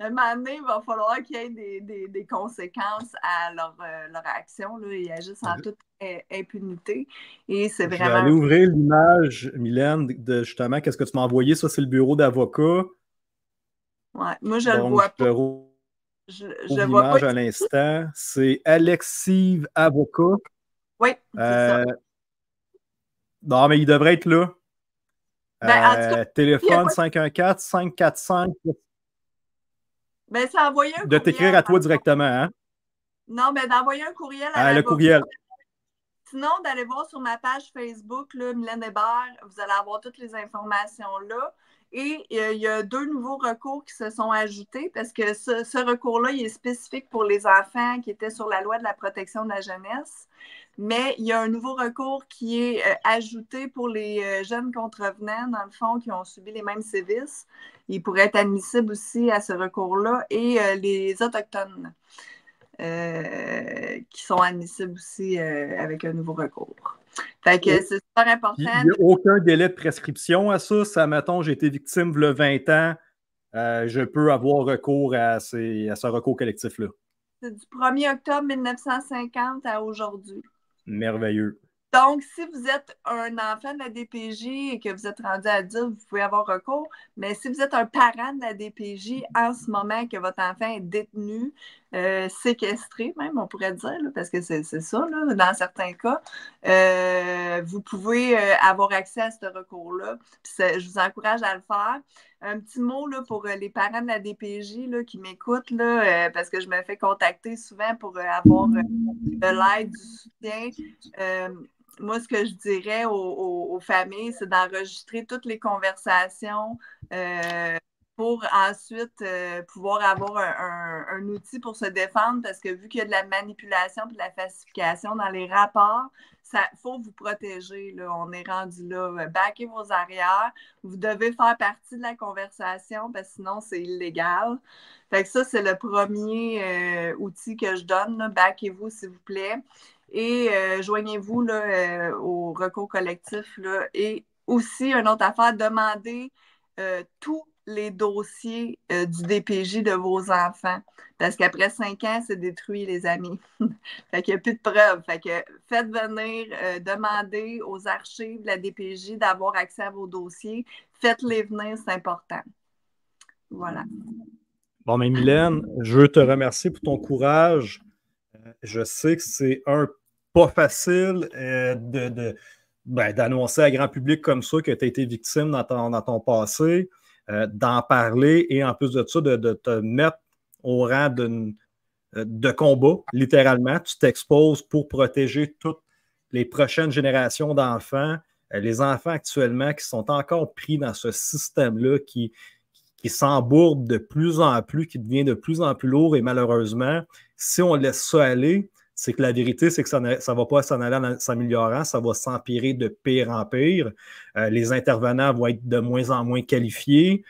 un moment donné, il va falloir qu'il y ait des conséquences à leur action. Là. Ils agissent en toute impunité. Et c'est vraiment... Je vais aller ouvrir l'image, Mylène, de justement, qu'est-ce que tu m'as envoyé? Ça, c'est le bureau d'avocat. Ouais, moi, je le vois pas. Je vois l'image à l'instant. C'est Alexive Avocat. Oui, c'est ça. Non, mais il devrait être là. Téléphone 514-545. Ben, c'est envoyer un courriel. De t'écrire à toi directement, hein? Non, mais d'envoyer un courriel à le courriel. Sinon, d'aller voir sur ma page Facebook, là, Mylène Hébert, vous allez avoir toutes les informations là. Et il y a 2 nouveaux recours qui se sont ajoutés parce que ce recours-là, il est spécifique pour les enfants qui étaient sur la loi de la protection de la jeunesse. Mais il y a un nouveau recours qui est ajouté pour les jeunes contrevenants, dans le fond, qui ont subi les mêmes sévices. Ils pourraient être admissibles aussi à ce recours-là. Et les Autochtones. Qui sont admissibles aussi avec un nouveau recours. Fait que c'est super important. Il n'y a aucun délai de prescription à ça. Ça, mettons, j'ai été victime il y a 20 ans, je peux avoir recours à ce recours collectif-là. C'est du 1er octobre 1950 à aujourd'hui. Merveilleux. Donc, si vous êtes un enfant de la DPJ et que vous êtes rendu adulte, vous pouvez avoir recours. Mais si vous êtes un parent de la DPJ en ce moment que votre enfant est détenu, séquestré même, on pourrait dire, là, parce que c'est ça, là, dans certains cas, vous pouvez avoir accès à ce recours-là. Je vous encourage à le faire. Un petit mot là, pour les parents de la DPJ là, qui m'écoutent, là, parce que je me fais contacter souvent pour avoir de l'aide, du soutien. Moi, ce que je dirais aux familles, c'est d'enregistrer toutes les conversations pour ensuite pouvoir avoir un outil pour se défendre, parce que vu qu'il y a de la manipulation et de la falsification dans les rapports, il faut vous protéger. Là. On est rendu là. Backez vos arrières. Vous devez faire partie de la conversation parce que sinon, c'est illégal. Fait que ça, c'est le premier outil que je donne. Backez-vous, s'il vous plaît. Et joignez-vous là, au recours collectif. Là. Et aussi, une autre affaire, demandez tous les dossiers du DPJ de vos enfants. Parce qu'après 5 ans, c'est détruit, les amis. Fait qu'il n'y a plus de preuves. Fait que faites venir, demandez aux archives de la DPJ d'avoir accès à vos dossiers. Faites-les venir, c'est important. Voilà. Bon, mais Mylène, je veux te remercier pour ton courage. Je sais que c'est pas facile d'annoncer à grand public comme ça que tu as été victime dans ton passé, d'en parler et en plus de ça, de te mettre au rang de combat, littéralement. Tu t'exposes pour protéger toutes les prochaines générations d'enfants, les enfants actuellement qui sont encore pris dans ce système-là qui s'embourbe de plus en plus, qui devient de plus en plus lourd et malheureusement, si on laisse ça aller, c'est que la vérité, c'est que ça ne va pas s'en aller en s'améliorant, ça va s'empirer de pire en pire. Les intervenants vont être de moins en moins qualifiés,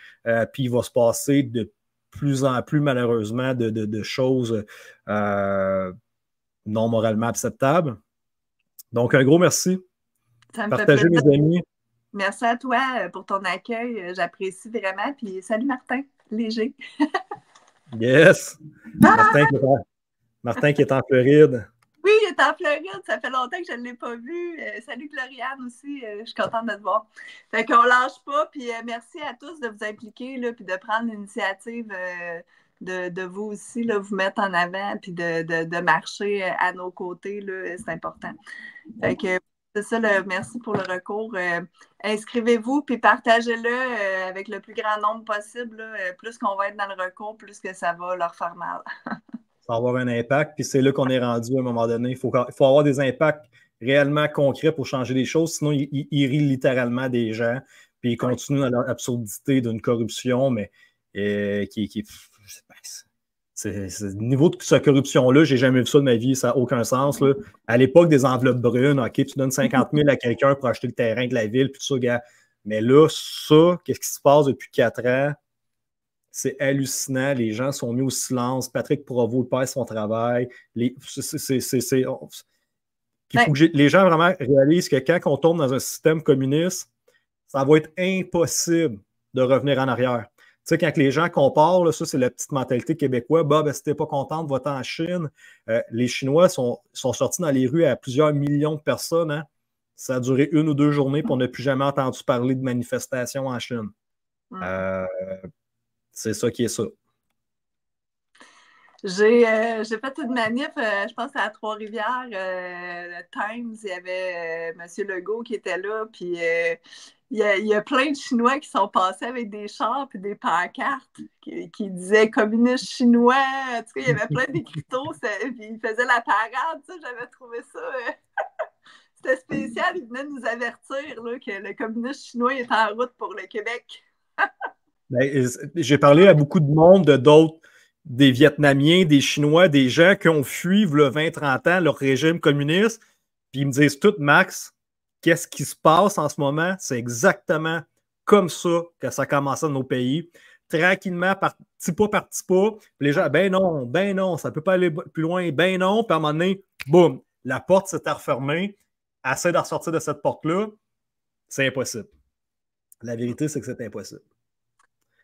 puis il va se passer de plus en plus, malheureusement, de choses non moralement acceptables. Donc, un gros merci. Ça me fait Partagez, plaisir. mes amis. Merci à toi pour ton accueil. J'apprécie vraiment. Puis salut Martin, léger. Yes! Martin qui est en Floride. Oui, il est en Floride. Ça fait longtemps que je ne l'ai pas vu. Salut Gloriane aussi. Je suis contente de te voir. Fait qu'on lâche pas. Puis merci à tous de vous impliquer là, puis de prendre l'initiative de vous aussi, là, vous mettre en avant puis de marcher à nos côtés. C'est important. Fait que c'est ça, merci pour le recours. Inscrivez-vous puis partagez-le avec le plus grand nombre possible. Là. Plus qu'on va être dans le recours, plus que ça va leur faire mal. Ça va avoir un impact, puis c'est là qu'on est rendu à un moment donné. Il faut avoir des impacts réellement concrets pour changer les choses, sinon ils rient littéralement des gens, puis ils continuent dans leur absurdité d'une corruption, mais le niveau de cette corruption-là, j'ai jamais vu ça de ma vie, ça n'a aucun sens. Là. À l'époque des enveloppes brunes, OK, tu donnes 50 000 à quelqu'un pour acheter le terrain de la ville, puis tout ça, gars. Mais là, ça, qu'est-ce qui se passe depuis 4 ans? C'est hallucinant. Les gens sont mis au silence. Patrick Provost perd son travail. Il faut que les gens vraiment réalisent que quand on tombe dans un système communiste, ça va être impossible de revenir en arrière. Tu sais, quand les gens comparent, là, ça, c'est la petite mentalité québécoise. Ben, si t'es pas contente, va-t'en en Chine. Les Chinois sont sortis dans les rues à plusieurs millions de personnes. Hein. Ça a duré 1 ou 2 journées, puis on n'a plus jamais entendu parler de manifestations en Chine. C'est ça qui est ça. J'ai fait une manif, je pense à Trois-Rivières, le Times, il y avait M. Legault qui était là, puis il y a plein de Chinois qui sont passés avec des chars et des pancartes qui disaient communiste chinois. En tout cas, il y avait plein d'écriteaux, puis ils faisaient la parade. J'avais trouvé ça. C'était spécial. Ils venaient nous avertir là, que le communiste chinois est en route pour le Québec. Ben, j'ai parlé à beaucoup de monde, des Vietnamiens, des Chinois, des gens qui ont fui il y a 20-30 ans leur régime communiste, puis ils me disent tout, Max, qu'est-ce qui se passe en ce moment? C'est exactement comme ça que ça commence dans nos pays. Tranquillement, petit pas par petit pas. Les gens, ben non, ça ne peut pas aller plus loin, ben non. Puis à un moment donné, boum, la porte s'est refermée. Essaie de ressortir de cette porte-là. C'est impossible. La vérité, c'est que c'est impossible.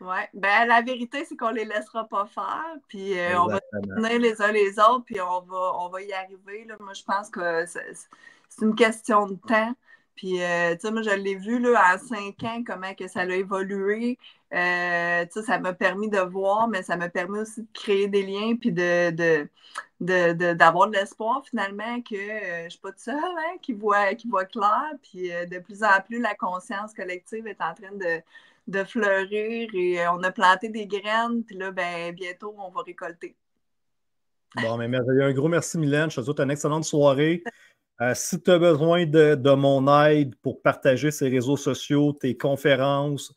Oui, ben la vérité, c'est qu'on ne les laissera pas faire, puis on va tenir les uns les autres, puis on va y arriver. Là. Moi, je pense que c'est une question de temps. Puis, tu sais, moi, je l'ai vu là, en 5 ans, comment que ça a évolué. Tu sais, ça m'a permis de voir, mais ça m'a permis aussi de créer des liens, puis d'avoir de l'espoir, finalement, que je ne suis pas toute seule hein, qui voit clair. Puis, de plus en plus, la conscience collective est en train de fleurir et on a planté des graines, puis là, ben, bientôt, on va récolter. Bon, mais merveilleux. Un gros merci, Mylène. Je te souhaite une excellente soirée. Si tu as besoin de mon aide pour partager ces réseaux sociaux, tes conférences,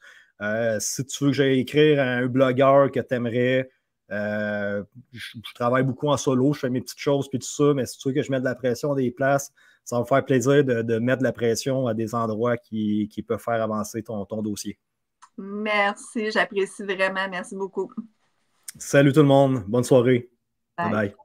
si tu veux que j'aille écrire à un blogueur que tu aimerais, je travaille beaucoup en solo, je fais mes petites choses puis tout ça, mais si tu veux que je mette de la pression à des places, ça va me faire plaisir de mettre de la pression à des endroits qui peuvent faire avancer ton dossier. Merci, j'apprécie vraiment. Merci beaucoup. Salut tout le monde. Bonne soirée. Bye. Bye.